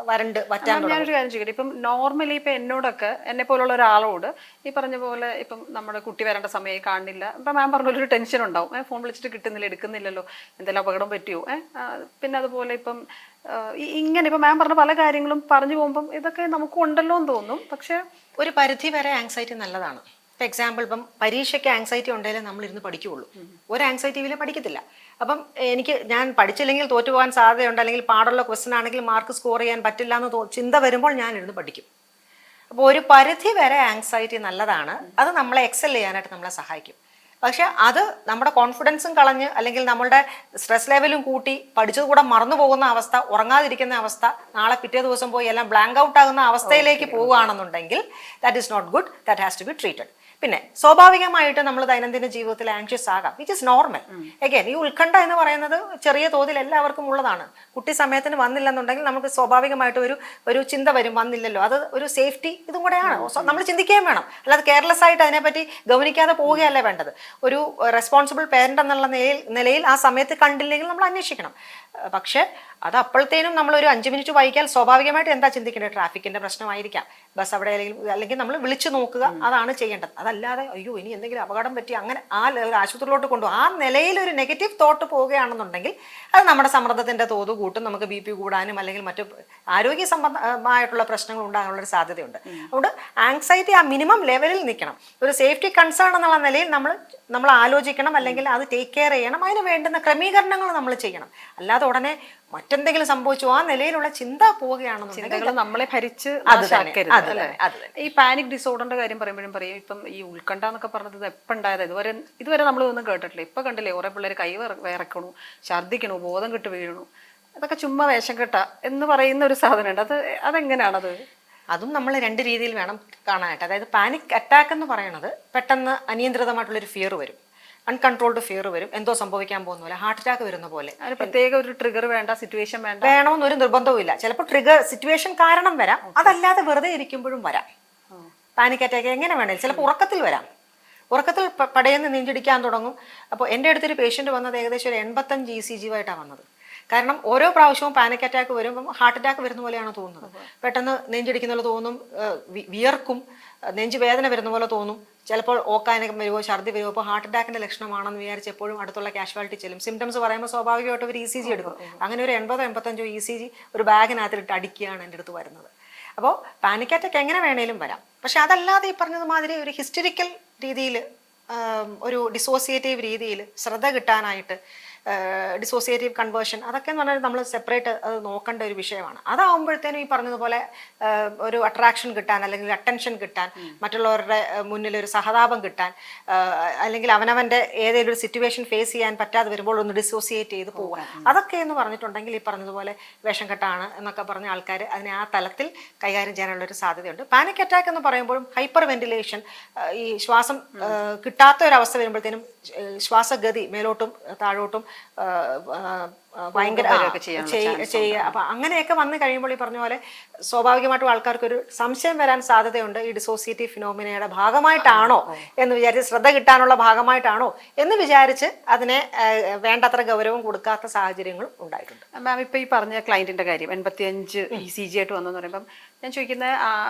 വരണ്ട് വറ്റാൻ തുടങ്ങും. ഞാനൊരു കാര്യം ചോദിക്കട്ടെ, ഇപ്പം നോർമലി ഇപ്പം എന്നോടൊക്കെ എന്നെ പോലുള്ള ഒരാളോട് ഈ പറഞ്ഞ പോലെ ഇപ്പം നമ്മുടെ കുട്ടി വരേണ്ട സമയം കാണില്ല, ഇപ്പം മാം പറഞ്ഞ ഒരു ടെൻഷൻ ഉണ്ടാവും, ഫോൺ വിളിച്ചിട്ട് കിട്ടുന്നില്ല, എടുക്കുന്നില്ലല്ലോ, എന്തെങ്കിലും അപകടം പറ്റിയോ, പിന്നെ അതുപോലെ ഇപ്പം ഇങ്ങനെ ഇപ്പം മാം പറഞ്ഞ പല കാര്യങ്ങളും പറഞ്ഞു പോകുമ്പം ഇതൊക്കെ നമുക്ക് ഉണ്ടല്ലോ എന്ന് തോന്നും. പക്ഷെ ഒരു പരിധി വരെ ആങ്സൈറ്റി നല്ലതാണ്. ഫോർ എക്സാമ്പിൾ, ഇപ്പം പരീക്ഷയ്ക്ക് ആങ്സൈറ്റി ഉണ്ടെങ്കിലേ നമ്മൾ ഇരുന്ന് പഠിക്കുകയുള്ളൂ. ഒരു ആങ്സൈറ്റിയിലും പഠിക്കത്തില്ല. അപ്പം ഞാൻ പഠിച്ചില്ലെങ്കിൽ തോറ്റുപോകാൻ സാധ്യതയുണ്ട്, അല്ലെങ്കിൽ പാടുള്ള ക്വസ്റ്റൻ ആണെങ്കിൽ മാർക്ക് സ്കോർ ചെയ്യാൻ പറ്റില്ല എന്ന് ചിന്ത വരുമ്പോൾ ഞാൻ ഇരുന്ന് പഠിക്കും. അപ്പോൾ ഒരു പരിധി വരെ ആങ്സൈറ്റി നല്ലതാണ്, അത് നമ്മളെ എക്സൽ ചെയ്യാനായിട്ട് നമ്മളെ സഹായിക്കും. പക്ഷെ അത് നമ്മുടെ കോൺഫിഡൻസും കളഞ്ഞ്, അല്ലെങ്കിൽ നമ്മളുടെ സ്ട്രെസ് ലെവലും കൂട്ടി, പഠിച്ചത് കൂടെ മറന്നു പോകുന്ന അവസ്ഥ, ഉറങ്ങാതിരിക്കുന്ന അവസ്ഥ, നാളെ പിറ്റേ ദിവസം പോയി എല്ലാം ബ്ലാങ്ക് ഔട്ട് ആകുന്ന അവസ്ഥയിലേക്ക് പോവുകയാണെന്നുണ്ടെങ്കിൽ that is not good, that has to be treated. പിന്നെ സ്വാഭാവികമായിട്ട് നമ്മൾ ദൈനംദിന ജീവിതത്തിൽ ആങ്ഷ്യസ് ആകാം, വിച്ച് ഇസ് നോർമൽ. അഗൈൻ ഈ ഉത്കണ്ഠ എന്ന് പറയുന്നത് ചെറിയ തോതിൽ എല്ലാവർക്കും ഉള്ളതാണ്. കുട്ടി സമയത്തിന് വന്നില്ലെന്നുണ്ടെങ്കിൽ നമുക്ക് സ്വാഭാവികമായിട്ട് ഒരു ചിന്ത വരും, വന്നില്ലല്ലോ, അത് ഒരു സേഫ്റ്റി ഇതും കൂടെയാണ്, നമ്മൾ ചിന്തിക്കുകയും വേണം. അല്ലാതെ കെയർലെസ് ആയിട്ട് അതിനെപ്പറ്റി ഗൗനിക്കാതെ പോവുകയല്ല വേണ്ടത്. ഒരു റെസ്പോൺസിബിൾ പേരന്റ് എന്നുള്ള നിലയിൽ ആ സമയത്ത് കണ്ടില്ലെങ്കിൽ നമ്മൾ അന്വേഷിക്കണം. പക്ഷെ അത് അപ്പോഴത്തേനും നമ്മളൊരു 5 മിനിറ്റ് വൈകിയാൽ സ്വാഭാവികമായിട്ട് എന്താ ചിന്തിക്കേണ്ടത്? ട്രാഫിക്കിന്റെ പ്രശ്നമായിരിക്കാം, ബസ് അവിടെ അല്ലെങ്കിൽ നമ്മൾ വിളിച്ചു നോക്കുക, അതാണ് ചെയ്യേണ്ടത്. അതല്ലാതെ അയ്യോ ഇനി എന്തെങ്കിലും അപകടം പറ്റി അങ്ങനെ ഒരു ആശുപത്രിയിലോട്ട് കൊണ്ടുപോകും, ആ നിലയിൽ ഒരു നെഗറ്റീവ് തോട്ട് പോവുകയാണെന്നുണ്ടെങ്കിൽ അത് നമ്മുടെ സമ്മർദ്ദത്തിന്റെ തോത് കൂട്ടും, നമുക്ക് BP കൂടാനും അല്ലെങ്കിൽ മറ്റു ആരോഗ്യ സംബന്ധമായിട്ടുള്ള പ്രശ്നങ്ങൾ ഉണ്ടാകാനുള്ളൊരു സാധ്യതയുണ്ട്. അതുകൊണ്ട് ആങ്സൈറ്റി ആ മിനിമം ലെവലിൽ നിൽക്കണം. ഒരു സേഫ്റ്റി കൺസേൺ എന്നുള്ള നിലയിൽ നമ്മൾ ആലോചിക്കണം, അല്ലെങ്കിൽ അത് ടേക്ക് കെയർ ചെയ്യണം, അതിന് വേണ്ടുന്ന ക്രമീകരണങ്ങൾ നമ്മൾ ചെയ്യണം. അല്ലാതെ ഉടനെ മറ്റെന്തെങ്കിലും സംഭവിച്ചു ആ നിലയിലുള്ള ചിന്ത പോവുകയാണെന്നുണ്ടെങ്കിൽ നമ്മളെ ഭരിച്ച് ഈ പാനിക് ഡിസോർഡറിന്റെ കാര്യം പറയുമ്പോഴും പറയും, ഇപ്പം ഈ ഉത്കണ്ഠ എന്നൊക്കെ പറഞ്ഞത് എപ്പോൾ ഉണ്ടായത് ഇതുവരെ നമ്മളൊന്നും കേട്ടിട്ടില്ല. ഇപ്പൊ കണ്ടില്ലേ കുറെ പിള്ളേർ കൈ വിറക്കണു, ഛർദ്ദിക്കണു, ബോധം കെട്ട് വീഴണു, അതൊക്കെ ചുമ്മാ വേഷം കെട്ട എന്ന് പറയുന്ന ഒരു സാധനമുണ്ട്. അതെങ്ങനെയാണത്? അതും നമ്മൾ 2 രീതിയിൽ വേണം കാണാനായിട്ട്. അതായത് പാനിക് അറ്റാക്ക് എന്ന് പറയുന്നത് പെട്ടെന്ന് അനിയന്ത്രിതമായിട്ടുള്ളൊരു ഫിയർ വരും, അൺകൺട്രോൾഡ് ഫിയർ വരും, എന്തോ സംഭവിക്കാൻ പോകുന്ന പോലെ, ഹാർട്ട് അറ്റാക്ക് വരുന്ന പോലെ. പ്രത്യേക ഒരു ട്രിഗർ വേണ്ട, സിറ്റുവേഷൻ വേണമെന്നൊരു നിർബന്ധവും ഇല്ല. ചിലപ്പോൾ ട്രിഗർ സിറ്റുവേഷൻ കാരണം വരാം, അതല്ലാതെ വെറുതെ ഇരിക്കുമ്പോഴും വരാം. പാനിക് അറ്റാക്ക് എങ്ങനെ വേണേലും ചിലപ്പോൾ ഉറക്കത്തിൽ വരാം, ഉറക്കത്തിൽ പടയെന്ന് നെഞ്ചിടിക്കാൻ തുടങ്ങും. അപ്പോൾ എൻ്റെ അടുത്തൊരു പേഷ്യൻ്റ് വന്നത് ഏകദേശം ഒരു 85 ECG ആയിട്ടാണ് വന്നത്. കാരണം ഓരോ പ്രാവശ്യവും പാനിക് അറ്റാക്ക് വരുമ്പം ഹാർട്ട് അറ്റാക്ക് വരുന്ന പോലെയാണ് തോന്നുന്നത്. പെട്ടെന്ന് നെഞ്ചിടിക്കുന്ന പോലെ തോന്നും, വിയർക്കും, നെഞ്ച് വേദന വരുന്ന പോലെ തോന്നും, ചിലപ്പോൾ ഓക്കാനൊക്കെ വരുമോ, ഛർദ്ദി വരുമോ. അപ്പോൾ ഹാർട്ട് അറ്റാക്കിന്റെ ലക്ഷണമാണെന്ന് വിചാരിച്ച് എപ്പോഴും അടുത്തുള്ള കാഷ്വാലിറ്റി ചെല്ലും. സിംറ്റംസ് പറയുമ്പോൾ സ്വാഭാവികമായിട്ട് ഒരു ECG എടുക്കും. അങ്ങനെ ഒരു 80-85 ECG ഒരു ബാഗിനകത്തിട്ട് അടിക്കുകയാണ് എൻ്റെ അടുത്ത് വരുന്നത്. അപ്പോൾ പാനിക് അറ്റാക്ക് എങ്ങനെ വേണേലും വരാം. പക്ഷെ അതല്ലാതെ ഈ പറഞ്ഞതുമാതിരി ഒരു ഹിസ്റ്ററിക്കൽ രീതിയിൽ, ഒരു ഡിസോസിയേറ്റീവ് രീതിയിൽ ശ്രദ്ധ കിട്ടാനായിട്ട് ഡിസോസിയേറ്റീവ് കൺവേർഷൻ, അതൊക്കെ എന്ന് പറഞ്ഞാൽ നമ്മൾ സെപ്പറേറ്റ് അത് നോക്കേണ്ട ഒരു വിഷയമാണ്. അതാവുമ്പോഴത്തേനും ഈ പറഞ്ഞതുപോലെ ഒരു അട്രാക്ഷൻ കിട്ടാൻ അല്ലെങ്കിൽ അറ്റൻഷൻ കിട്ടാൻ, മറ്റുള്ളവരുടെ മുന്നിൽ ഒരു സഹതാപം കിട്ടാൻ, അല്ലെങ്കിൽ അവനവൻ്റെ ഏതെങ്കിലും ഒരു സിറ്റുവേഷൻ ഫേസ് ചെയ്യാൻ പറ്റാതെ വരുമ്പോൾ ഒന്ന് ഡിസോസിയേറ്റ് ചെയ്ത് പോകാൻ, അതൊക്കെ എന്ന് പറഞ്ഞിട്ടുണ്ടെങ്കിൽ ഈ പറഞ്ഞതുപോലെ വേഷം കെട്ടാണ് എന്നൊക്കെ പറഞ്ഞ ആൾക്കാർ അതിനെ ആ തലത്തിൽ കൈകാര്യം ചെയ്യാനുള്ള ഒരു സാധ്യതയുണ്ട്. പാനിക് അറ്റാക്ക് എന്ന് പറയുമ്പോഴും ഹൈപ്പർ വെന്റിലേഷൻ, ഈ ശ്വാസം കിട്ടാത്ത ഒരു അവസ്ഥ വരുമ്പോഴത്തേനും ശ്വാസഗതി മേലോട്ടും താഴോട്ടും ഭയങ്കര ചെയ്യുക. അപ്പൊ അങ്ങനെയൊക്കെ വന്നു കഴിയുമ്പോൾ ഈ പറഞ്ഞ പോലെ സ്വാഭാവികമായിട്ടും ആൾക്കാർക്കൊരു സംശയം വരാൻ സാധ്യതയുണ്ട്. ഈ ഡിസോസിയേറ്റീവ് ഫിനോമിനയുടെ ഭാഗമായിട്ടാണോ എന്ന് വിചാരിച്ച്, ശ്രദ്ധ കിട്ടാനുള്ള ഭാഗമായിട്ടാണോ എന്ന് വിചാരിച്ച് അതിനെ വേണ്ടത്ര ഗൗരവം കൊടുക്കാത്ത സാഹചര്യങ്ങളും ഉണ്ടായിട്ടുണ്ട്. മാം ഇപ്പൊ ഈ പറഞ്ഞ ക്ലയന്റിന്റെ കാര്യം 85 ECG ആയിട്ട് വന്നെന്ന് പറയുമ്പം ഞാൻ ചോദിക്കുന്നത്,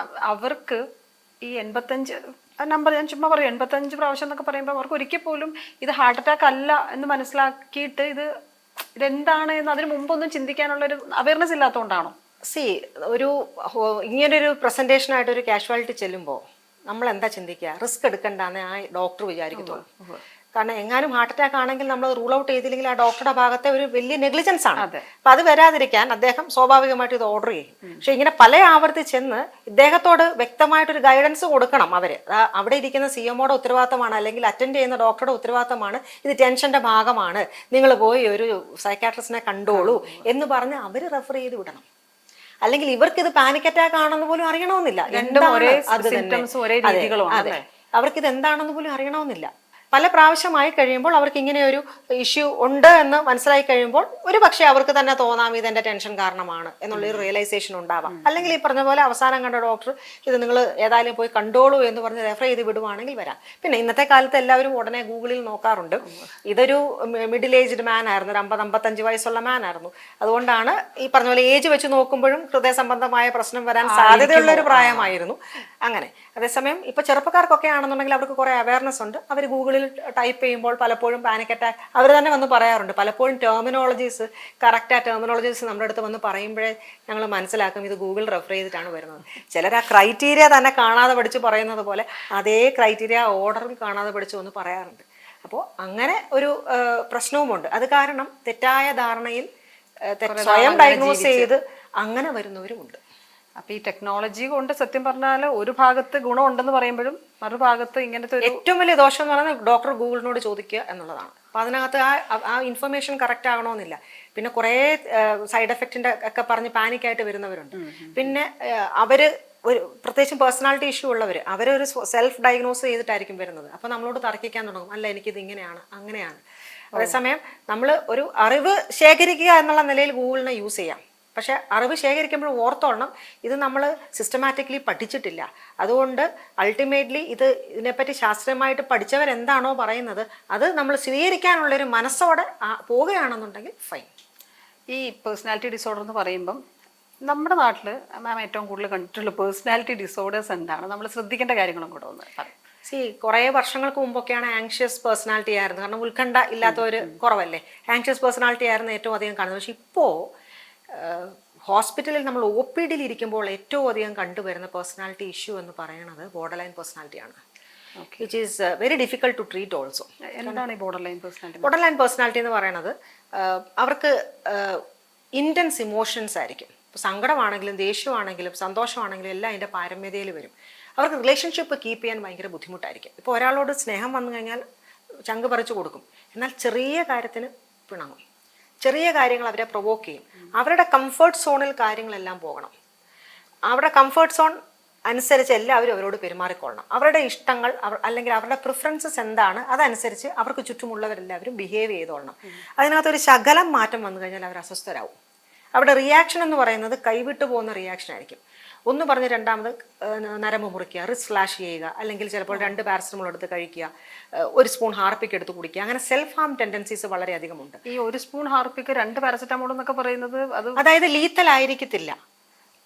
അവർക്ക് ഈ 85 നമ്പർ ഞാൻ ചുമ്മാ പറയും 85 പ്രാവശ്യം എന്നൊക്കെ പറയുമ്പോൾ അവർക്ക് ഒരിക്കൽ പോലും ഇത് ഹാർട്ട് അറ്റാക്ക് അല്ല എന്ന് മനസ്സിലാക്കിയിട്ട് ഇതെന്താണ് എന്ന് അതിന് മുമ്പൊന്നും ചിന്തിക്കാനുള്ളൊരു അവയർനെസ് ഇല്ലാത്തതുകൊണ്ടാണോ? ഒരു ഇങ്ങനൊരു പ്രസന്റേഷനായിട്ട് ഒരു കാഷ്വാലിറ്റി ചെല്ലുമ്പോൾ നമ്മൾ എന്താ ചിന്തിക്കുക? റിസ്ക് എടുക്കണ്ടെന്ന് ആ ഡോക്ടർ വിചാരിക്കത്തുള്ളൂ. കാരണം എങ്ങാനും ഹാർട്ട് അറ്റാക്ക് ആണെങ്കിൽ നമ്മൾ റൂൾ ഔട്ട് ചെയ്തില്ലെങ്കിൽ ആ ഡോക്ടറുടെ ഭാഗത്തെ ഒരു വലിയ നെഗ്ലിജൻസ് ആണ്. അപ്പൊ അത് വരാതിരിക്കാൻ അദ്ദേഹം സ്വാഭാവികമായിട്ട് ഇത് ഓർഡർ ചെയ്യും. പക്ഷെ ഇങ്ങനെ പല ആവർത്തി ചെന്ന് ഇദ്ദേഹത്തോട് വ്യക്തമായിട്ടൊരു ഗൈഡൻസ് കൊടുക്കണം. അവിടെ ഇരിക്കുന്ന CMOയുടെ ഉത്തരവാദിത്തമാണ്, അല്ലെങ്കിൽ അറ്റൻഡ് ചെയ്യുന്ന ഡോക്ടറുടെ ഉത്തരവാദിത്തമാണ്. ഇത് ടെൻഷന്റെ ഭാഗമാണ്, നിങ്ങൾ പോയി ഒരു സൈക്കാട്രിസ്റ്റിനെ കണ്ടോളൂ എന്ന് പറഞ്ഞ് അവർ റെഫർ ചെയ്ത് വിടണം. അല്ലെങ്കിൽ ഇവർക്ക് ഇത് പാനിക് അറ്റാക്ക് ആണെന്ന് പോലും അറിയണമെന്നില്ല. അവർക്കിത് എന്താണെന്ന് പോലും അറിയണമെന്നില്ല. പല പ്രാവശ്യമായി കഴിയുമ്പോൾ അവർക്ക് ഇങ്ങനെ ഒരു ഇഷ്യൂ ഉണ്ട് എന്ന് മനസ്സിലായി കഴിയുമ്പോൾ ഒരു പക്ഷേ അവർക്ക് തന്നെ തോന്നാം ഇതെന്റെ ടെൻഷൻ കാരണമാണ് എന്നുള്ളൊരു റിയലൈസേഷൻ ഉണ്ടാവാം. അല്ലെങ്കിൽ ഈ പറഞ്ഞ പോലെ അവസാനം കണ്ട ഡോക്ടർ ഇത് നിങ്ങൾ ഏതായാലും പോയി കണ്ടോളൂ എന്ന് പറഞ്ഞ് റെഫർ ചെയ്ത് വിടുവാണെങ്കിൽ വരാം. പിന്നെ ഇന്നത്തെ കാലത്ത് എല്ലാവരും ഉടനെ ഗൂഗിളിൽ നോക്കാറുണ്ട്. ഇതൊരു മിഡിൽ ഏജ്ഡ് മാൻ ആയിരുന്നു, ഒരു 50-55 വയസ്സുള്ള മാൻ ആയിരുന്നു. അതുകൊണ്ടാണ് ഈ പറഞ്ഞ പോലെ ഏജ് വെച്ച് നോക്കുമ്പോഴും ഹൃദയ സംബന്ധമായ പ്രശ്നം വരാൻ സാധ്യതയുള്ള ഒരു പ്രായമായിരുന്നു. അങ്ങനെ അതേസമയം ഇപ്പൊ ചെറുപ്പക്കാർക്കൊക്കെ ആണെന്നുണ്ടെങ്കിൽ അവർക്ക് കുറെ അവയർനെസ് ഉണ്ട്. അവർ ഗൂഗിളിൽ ടൈപ്പ് ചെയ്യുമ്പോൾ പലപ്പോഴും പാനിക് അറ്റാക്ക് അവർ തന്നെ വന്ന് പറയാറുണ്ട്. പലപ്പോഴും കറക്റ്റ് ടെർമിനോളജീസ് നമ്മുടെ അടുത്ത് വന്ന് പറയുമ്പോഴേ ഞങ്ങൾ മനസ്സിലാക്കും ഇത് ഗൂഗിൾ റെഫർ ചെയ്തിട്ടാണ് വരുന്നത്. ചിലർ ആ ക്രൈറ്റീരിയ തന്നെ കാണാതെ പഠിച്ച് പറയുന്നത് പോലെ അതേ ക്രൈറ്റീരിയ ഓർഡറിൽ കാണാതെ പഠിച്ച് വന്ന് പറയാറുണ്ട്. അപ്പോൾ അങ്ങനെ ഒരു പ്രശ്നവുമുണ്ട്. അത് കാരണം തെറ്റായ ധാരണയിൽ സ്വയം ഡയഗ്നോസ് ചെയ്ത് അങ്ങനെ വരുന്നവരുമുണ്ട്. അപ്പൊ ഈ ടെക്നോളജി കൊണ്ട് സത്യം പറഞ്ഞാൽ ഒരു ഭാഗത്ത് ഗുണമുണ്ടെന്ന് പറയുമ്പോഴും മറുഭാഗത്ത് ഇങ്ങനത്തെ ഏറ്റവും വലിയ ദോഷം എന്ന് പറയുന്നത് ഡോക്ടർ ഗൂഗിളിനോട് ചോദിക്കുക എന്നുള്ളതാണ്. അപ്പൊ അതിനകത്ത് ആ ഇൻഫർമേഷൻ കറക്റ്റ് ആകണമെന്നില്ല. പിന്നെ കുറേ സൈഡ് എഫക്റ്റിന്റെ ഒക്കെ പറഞ്ഞ് പാനിക്കായിട്ട് വരുന്നവരുണ്ട്. പിന്നെ അവര് ഒരു പ്രത്യേകിച്ചും പേഴ്സണാലിറ്റി ഇഷ്യൂ ഉള്ളവർ അവരൊരു സെൽഫ് ഡയഗ്നോസ് ചെയ്തിട്ടായിരിക്കും വരുന്നത്. അപ്പൊ നമ്മളോട് തർക്കിക്കാൻ തുടങ്ങും, അല്ല എനിക്കിത് ഇങ്ങനെയാണ് അങ്ങനെയാണ്. അതേസമയം നമ്മൾ ഒരു അറിവ് ശേഖരിക്കുക എന്നുള്ള നിലയിൽ ഗൂഗിളിനെ യൂസ് ചെയ്യാം. പക്ഷെ അറിവ് ശേഖരിക്കുമ്പോൾ ഓർത്തോളണം, ഇത് നമ്മൾ സിസ്റ്റമാറ്റിക്കലി പഠിച്ചിട്ടില്ല. അതുകൊണ്ട് അൾട്ടിമേറ്റ്ലി ഇതിനെപ്പറ്റി ശാസ്ത്രീയമായിട്ട് പഠിച്ചവരെന്താണോ പറയുന്നത് അത് നമ്മൾ സ്വീകരിക്കാനുള്ളൊരു മനസ്സോടെ പോവുകയാണെന്നുണ്ടെങ്കിൽ ഫൈൻ. ഈ പേഴ്സണാലിറ്റി ഡിസോർഡർ എന്ന് പറയുമ്പം നമ്മുടെ നാട്ടിൽ മാം ഏറ്റവും കൂടുതൽ കണ്ടിട്ടുള്ള പേഴ്സണാലിറ്റി ഡിസോർഡേഴ്സ് എന്താണ്? നമ്മൾ ശ്രദ്ധിക്കേണ്ട കാര്യങ്ങളും കൂടെ ഒന്ന് പറയും. കുറേ വർഷങ്ങൾക്ക് മുമ്പൊക്കെയാണ് ആങ്ഷ്യസ് പേഴ്സണാലിറ്റി ആയിരുന്നു. കാരണം ഉത്കണ്ഠ ഇല്ലാത്തവർ കുറവല്ലേ, ആങ്ഷ്യസ് പേഴ്സണാലിറ്റി ആയിരുന്നു ഏറ്റവും അധികം കാണുന്നത്. പക്ഷെ ഇപ്പോൾ ഹോസ്പിറ്റലിൽ നമ്മൾ OPDയിൽ ഇരിക്കുമ്പോൾ ഏറ്റവും അധികം കണ്ടുവരുന്ന പേഴ്സണാലിറ്റി ഇഷ്യൂ എന്ന് പറയുന്നത് ബോർഡർലൈൻ പേഴ്സണാലിറ്റിയാണ്. Which is very difficult to treat also. എന്താണ് ഈ ബോർഡർലൈൻ പേഴ്സണാലിറ്റി? ബോർഡർലൈൻ പേഴ്സണാലിറ്റി എന്ന് പറയുന്നത് അവർക്ക് ഇൻറ്റൻസ് ഇമോഷൻസ് ആയിരിക്കും. ഇപ്പോൾ സങ്കടമാണെങ്കിലും ദേഷ്യമാണെങ്കിലും സന്തോഷമാണെങ്കിലും എല്ലാം അതിൻ്റെ പാരമ്യതയിൽ വരും. അവർക്ക് റിലേഷൻഷിപ്പ് കീപ്പ് ചെയ്യാൻ ഭയങ്കര ബുദ്ധിമുട്ടായിരിക്കും. ഇപ്പോൾ ഒരാളോട് സ്നേഹം വന്നു കഴിഞ്ഞാൽ ചങ്ക് പറിച്ചു കൊടുക്കും, എന്നാൽ ചെറിയ കാര്യത്തിന് പിണങ്ങും. ചെറിയ കാര്യങ്ങൾ അവരെ പ്രൊവോക്ക് ചെയ്യും. അവരുടെ കംഫർട്ട് സോണിൽ കാര്യങ്ങളെല്ലാം പോകണം. അവരുടെ കംഫർട്ട് സോൺ അനുസരിച്ച് എല്ലാവരും അവരോട് പെരുമാറിക്കൊള്ളണം. അവരുടെ ഇഷ്ടങ്ങൾ അല്ലെങ്കിൽ അവരുടെ പ്രിഫറൻസസ് എന്താണ് അതനുസരിച്ച് അവർക്ക് ചുറ്റുമുള്ളവരെല്ലാവരും ബിഹേവ് ചെയ്തോളണം. അതിനകത്തൊരു ശകലം മാറ്റം വന്നു കഴിഞ്ഞാൽ അവർ അസ്വസ്ഥരാകും. അവരുടെ റിയാക്ഷൻ എന്ന് പറയുന്നത് കൈവിട്ടു പോകുന്ന റിയാക്ഷൻ ആയിരിക്കും. ഒന്ന് പറഞ്ഞ് രണ്ടാമത് നരമ്പ് മുറിക്കുക, റിസ്റ്റ് ഫ്ലാഷ് ചെയ്യുക, അല്ലെങ്കിൽ ചിലപ്പോൾ 2 പാരസറ്റമോൾ എടുത്ത് കഴിക്കുക, 1 സ്പൂൺ ഹാർപ്പിക് എടുത്ത് കുടിക്കുക. അങ്ങനെ സെൽഫ് ഹാം ടെൻഡൻസീസ് വളരെയധികമുണ്ട്. ഈ 1 സ്പൂൺ ഹാർപ്പിക് 2 പാരസറ്റമോൾ എന്നൊക്കെ പറയുന്നത് അതായത് ലീത്തൽ ആയിരിക്കത്തില്ല.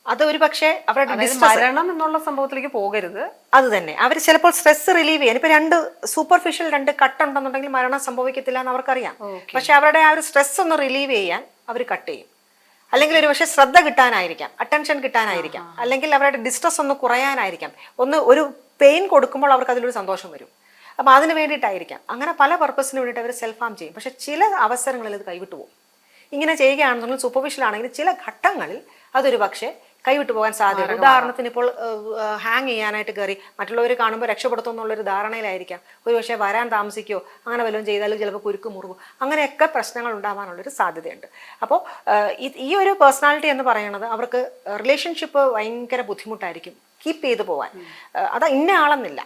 അത് ഒരു പക്ഷേ അവരുടെ മരണം എന്നുള്ള സംഭവത്തിലേക്ക് പോകരുത്. അത് തന്നെ അവർ ചിലപ്പോൾ സ്ട്രെസ് റിലീവ് ചെയ്യാൻ, ഇപ്പൊ 2 സൂപ്പർഫിഷ്യൽ 2 കട്ട് ഉണ്ടെന്നുണ്ടെങ്കിൽ മരണം സംഭവിക്കത്തില്ല എന്ന് അവർക്കറിയാം. പക്ഷെ അവരുടെ ആ ഒരു സ്ട്രെസ് ഒന്ന് റിലീവ് ചെയ്യാൻ അവർ കട്ട് ചെയ്യും. അല്ലെങ്കിൽ ഒരു പക്ഷേ ശ്രദ്ധ കിട്ടാനായിരിക്കാം, അറ്റൻഷൻ കിട്ടാനായിരിക്കാം, അല്ലെങ്കിൽ അവരുടെ ഡിസ്ട്രസ് ഒന്ന് കുറയാനായിരിക്കാം. ഒരു പെയിൻ കൊടുക്കുമ്പോൾ അവർക്ക് അതിലൊരു സന്തോഷം വരും. അപ്പോൾ അതിന് വേണ്ടിയിട്ടായിരിക്കാം. അങ്ങനെ പല പർപ്പസിന് വേണ്ടിയിട്ട് അവർ സെൽഫ് ഹാം ചെയ്യും. പക്ഷേ ചില അവസരങ്ങളിൽ ഇത് കൈവിട്ടു പോകും. ഇങ്ങനെ ചെയ്യുകയാണെന്നുണ്ടെങ്കിൽ സൂപ്പർഫിഷ്യൽ ആണെങ്കിൽ ചില ഘട്ടങ്ങളിൽ അതൊരു പക്ഷേ കൈവിട്ടു പോകാൻ സാധ്യത. ഉദാഹരണത്തിന് ഇപ്പോൾ ഹാങ് ചെയ്യാനായിട്ട് കയറി മറ്റുള്ളവർ കാണുമ്പോൾ രക്ഷപ്പെടുത്തും എന്നുള്ളൊരു ധാരണയിലായിരിക്കാം. ഒരു പക്ഷേ വരാൻ താമസിക്കുകയോ അങ്ങനെ വല്ലതും ചെയ്താലും ചിലപ്പോൾ കുരുക്ക് മുറുകും, അങ്ങനെയൊക്കെ പ്രശ്നങ്ങൾ ഉണ്ടാകാനുള്ളൊരു സാധ്യതയുണ്ട്. അപ്പോൾ ഈ ഒരു പേഴ്സണാലിറ്റി എന്ന് പറയുന്നത് അവർക്ക് റിലേഷൻഷിപ്പ് ഭയങ്കര ബുദ്ധിമുട്ടായിരിക്കും കീപ്പ് ചെയ്ത് പോകാൻ. അത് ഇന്ന ആളെന്നില്ല,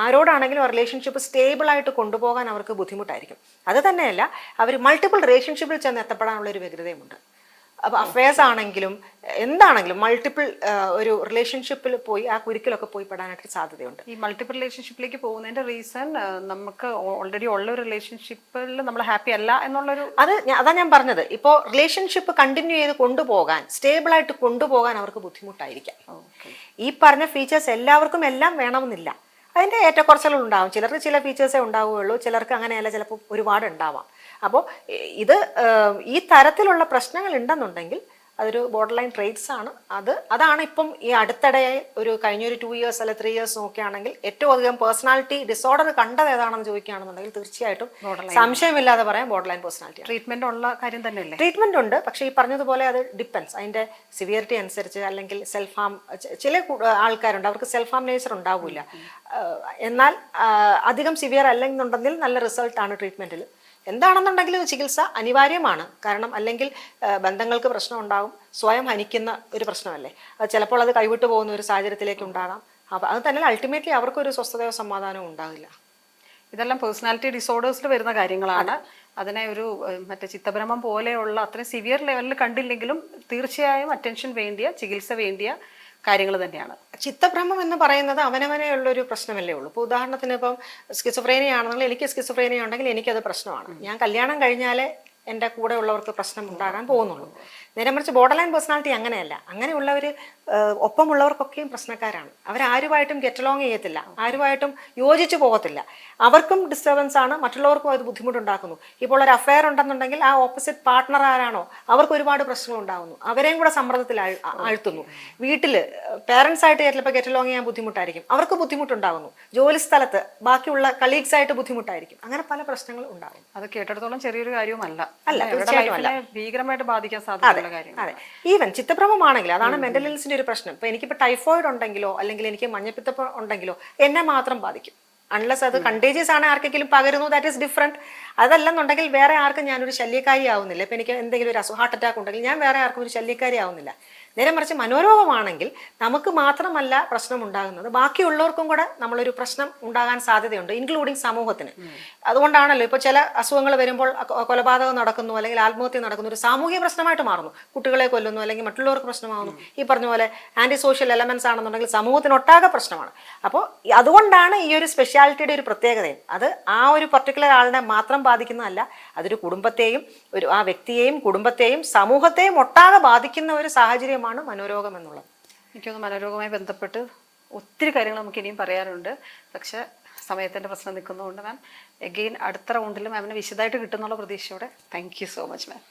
ആരോടാണെങ്കിലും റിലേഷൻഷിപ്പ് സ്റ്റേബിളായിട്ട് കൊണ്ടുപോകാൻ അവർക്ക് ബുദ്ധിമുട്ടായിരിക്കും. അത് തന്നെയല്ല, അവർ മൾട്ടിപ്പിൾ റിലേഷൻഷിപ്പിൽ ചെന്ന് എത്തപ്പെടാനുള്ളൊരു വ്യഗ്രതയുമുണ്ട്. അപ്പോൾ അഫയേഴ്സ് ആണെങ്കിലും എന്താണെങ്കിലും മൾട്ടിപ്പിൾ ഒരു റിലേഷൻഷിപ്പിൽ പോയി ആ കുരുക്കിലൊക്കെ പോയി പെടാനായിട്ട് സാധ്യതയുണ്ട്. ഈ മൾട്ടിപ്പിൾ റിലേഷൻഷിപ്പിലേക്ക് പോകുന്നതിന്റെ റീസൺ നമുക്ക് ഓൾറെഡി ഉള്ള ഒരു റിലേഷൻഷിപ്പിൽ നമ്മൾ ഹാപ്പി അല്ല എന്നുള്ളൊരു അതാ ഞാൻ പറഞ്ഞത്. ഇപ്പോൾ റിലേഷൻഷിപ്പ് കണ്ടിന്യൂ ചെയ്ത് കൊണ്ടുപോകാൻ സ്റ്റേബിളായിട്ട് കൊണ്ടുപോകാൻ അവർക്ക് ബുദ്ധിമുട്ടായിരിക്കാം. ഈ പറഞ്ഞ ഫീച്ചേഴ്സ് എല്ലാവർക്കും എല്ലാം വേണമെന്നില്ല, അതിൻ്റെ ഏറ്റക്കുറച്ചിലുകൾ ഉണ്ടാവും. ചിലർക്ക് ചില ഫീച്ചേഴ്സേ ഉണ്ടാവുകയുള്ളൂ, ചിലർക്ക് അങ്ങനെയല്ല, ചിലപ്പോൾ ഒരുപാട് ഉണ്ടാവാം. അപ്പോൾ ഇത് ഈ തരത്തിലുള്ള പ്രശ്നങ്ങൾ ഉണ്ടെന്നുണ്ടെങ്കിൽ അതൊരു ബോർഡർ ലൈൻ ട്രേറ്റ്സ് ആണ്. അതാണ് ഇപ്പം ഈ അടുത്തിടെ ഒരു കഴിഞ്ഞൊരു 2 years അല്ലെ 3 years നോക്കുകയാണെങ്കിൽ ഏറ്റവും അധികം പേഴ്സണാലിറ്റി ഡിസോർഡർ കണ്ടത് ഏതാണെന്ന് ചോദിക്കുകയാണെന്നുണ്ടെങ്കിൽ തീർച്ചയായിട്ടും സംശയമില്ലാതെ പറയാം ബോർഡർ ലൈൻ പേഴ്സണാലിറ്റി. ട്രീറ്റ്മെന്റ് ഉള്ള കാര്യം തന്നെയല്ലേ? ട്രീറ്റ്മെന്റ് ഉണ്ട്, പക്ഷേ ഈ പറഞ്ഞതുപോലെ അത് ഡിപ്പെൻസ്, അതിന്റെ സിവിയറിറ്റി അനുസരിച്ച്. അല്ലെങ്കിൽ സെൽഫ് ഹാം, ചില ആൾക്കാരുണ്ട് അവർക്ക് സെൽഫ് ഹാം നേച്ചർ ഉണ്ടാവില്ല, എന്നാൽ അധികം സിവിയർ അല്ലെന്നുണ്ടെങ്കിൽ നല്ല റിസൾട്ടാണ് ട്രീറ്റ്മെന്റിൽ. എന്താണെന്നുണ്ടെങ്കിലും ചികിത്സ അനിവാര്യമാണ്. കാരണം അല്ലെങ്കിൽ ബന്ധങ്ങൾക്ക് പ്രശ്നം ഉണ്ടാകും, സ്വയം ഹനിക്കുന്ന ഒരു പ്രശ്നമല്ലേ, അത് ചിലപ്പോൾ അത് കൈവിട്ടു പോകുന്ന ഒരു സാഹചര്യത്തിലേക്ക് ഉണ്ടാകാം. അപ്പോൾ അത് തന്നെ അൾട്ടിമേറ്റ്ലി അവർക്കൊരു സ്വസ്ഥതയോ സമാധാനമോ ഉണ്ടാകില്ല. ഇതെല്ലാം പേഴ്സണാലിറ്റി ഡിസോർഡേഴ്സിൽ വരുന്ന കാര്യങ്ങളാണ്. അതിനെ ഒരു മറ്റേ ചിത്തഭ്രമം പോലെയുള്ള അത്രയും സിവിയർ ലെവലിൽ കണ്ടില്ലെങ്കിലും തീർച്ചയായും അറ്റൻഷൻ വേണ്ടിയ ചികിത്സ വേണ്ടിയ കാര്യങ്ങൾ തന്നെയാണ്. ചിത്തഭ്രമം എന്ന് പറയുന്നത് അവനവനെ ഉള്ളൊരു പ്രശ്നമല്ലേ ഉള്ളൂ. ഇപ്പോൾ ഉദാഹരണത്തിന് ഇപ്പം സ്കിസോഫ്രേനിയ ആണെന്നുണ്ടെങ്കിൽ എനിക്ക് സ്കിസോഫ്രേനിയ ഉണ്ടെങ്കിൽ എനിക്കത് പ്രശ്നമാണ്. ഞാൻ കല്യാണം കഴിഞ്ഞാലേ എൻ്റെ കൂടെ ഉള്ളവർക്ക് പ്രശ്നം ഉണ്ടാകാൻ പോകുന്നുള്ളൂ. നേരെ മറിച്ച് ബോർഡർ ലൈൻ പേഴ്സണാലിറ്റി അങ്ങനെയല്ല. അങ്ങനെയുള്ളവർ ഒപ്പമുള്ളവർക്കൊക്കെയും പ്രശ്നക്കാരാണ്. അവരാരുമായിട്ടും ഗെറ്റ് അലോങ് ചെയ്യത്തില്ല, ആരുമായിട്ടും യോജിച്ച് പോകത്തില്ല. അവർക്കും ഡിസ്റ്റർബൻസ് ആണ്, മറ്റുള്ളവർക്കും അത് ബുദ്ധിമുട്ടുണ്ടാക്കുന്നു. ഇപ്പോൾ ഒരു അഫയർ ഉണ്ടെന്നുണ്ടെങ്കിൽ ആ ഓപ്പോസിറ്റ് പാർട്ട്ണർ ആരാണോ അവർക്ക് ഒരുപാട് പ്രശ്നം ഉണ്ടാകുന്നു, അവരെയും കൂടെ സമ്മർദ്ദത്തിൽ ആഴ്ത്തുന്നു. വീട്ടിൽ പേരൻസ് ആയിട്ട് ചിലപ്പോൾ ഗെറ്റ് അലോങ് ചെയ്യാൻ ബുദ്ധിമുട്ടായിരിക്കും, അവർക്ക് ബുദ്ധിമുട്ടുണ്ടാകുന്നു. ജോലി സ്ഥലത്ത് ബാക്കിയുള്ള കളീഗ്സ് ആയിട്ട് ബുദ്ധിമുട്ടായിരിക്കും. അങ്ങനെ പല പ്രശ്നങ്ങളും ഉണ്ടാകും. അത് കേട്ടിടത്തോളം ചെറിയൊരു കാര്യവുമല്ല, ഭീകരമായിട്ട് ബാധിക്കാൻ സാധ്യതയുള്ള കാര്യം. അതെ, ഈവൻ ചിത്തഭ്രമമാണെങ്കിൽ അതാണ് മെന്റൽ ഇൽസിന്റെ ഒരു പ്രശ്നം. ഇപ്പൊ എനിക്കിപ്പോൾ ടൈഫോയിഡ് ഉണ്ടെങ്കിലോ അല്ലെങ്കിൽ എനിക്ക് മഞ്ഞപ്പിത്തം ഉണ്ടെങ്കിലോ എന്നെ മാത്രം ബാധിക്കും. അൺലെസ് അത് കണ്ടേജിയസ് ആണ്, ആർക്കെങ്കിലും പകരുന്നു, ദാറ്റ് ഈസ് ഡിഫറെന്റ്. അതല്ലെന്നുണ്ടെങ്കിൽ വേറെ ആർക്കും ഞാനൊരു ശല്യക്കാരി ആവുന്നില്ല. ഇപ്പം എനിക്ക് എന്തെങ്കിലും ഒരു ഹാർട്ട് അറ്റാക്ക് ഉണ്ടെങ്കിൽ ഞാൻ വേറെ ആർക്കും ഒരു ശല്യക്കാരി ആവുന്നില്ല. നേരെ മറിച്ച് മനോരോഗമാണെങ്കിൽ നമുക്ക് മാത്രമല്ല പ്രശ്നം ഉണ്ടാകുന്നത്, ബാക്കിയുള്ളവർക്കും കൂടെ നമ്മളൊരു പ്രശ്നം ഉണ്ടാകാൻ സാധ്യതയുണ്ട്, ഇൻക്ലൂഡിങ് സമൂഹത്തിന്. അതുകൊണ്ടാണല്ലോ ഇപ്പോൾ ചില അസുഖങ്ങൾ വരുമ്പോൾ കൊലപാതകം നടക്കുന്നു അല്ലെങ്കിൽ ആത്മഹത്യ നടക്കുന്നു, ഒരു സാമൂഹിക പ്രശ്നമായിട്ട് മാറുന്നു. കുട്ടികളെ കൊല്ലുന്നു അല്ലെങ്കിൽ മറ്റുള്ളവർക്ക് പ്രശ്നമാകുന്നു. ഈ പറഞ്ഞ പോലെ ആന്റി സോഷ്യൽ എലമെന്റ്സ് ആണെന്നുണ്ടെങ്കിൽ സമൂഹത്തിനൊട്ടാകെ പ്രശ്നമാണ്. അപ്പോൾ അതുകൊണ്ടാണ് ഈ ഒരു സ്പെഷ്യാലിറ്റിയുടെ ഒരു പ്രത്യേകതയും. അത് ആ ഒരു പർട്ടിക്കുലർ ആളിനെ മാത്രം ബാധിക്കുന്നതല്ല, അതൊരു കുടുംബത്തെയും ആ വ്യക്തിയെയും കുടുംബത്തെയും സമൂഹത്തെയും ഒട്ടാകെ ബാധിക്കുന്ന ഒരു സാഹചര്യം മനോരോഗം എന്നുള്ളത്. എനിക്കൊന്ന് മനോരോഗവുമായി ബന്ധപ്പെട്ട് ഒത്തിരി കാര്യങ്ങൾ നമുക്ക് ഇനിയും പറയാറുണ്ട്. പക്ഷെ സമയത്തിന്റെ പ്രശ്നം നിൽക്കുന്നതുകൊണ്ട് മാം എഗെയിൻ അടുത്ത റൗണ്ടിൽ മാമിന് വിശദമായിട്ട് കിട്ടുന്നുള്ള പ്രതീക്ഷയോടെ thank you so much ma'am.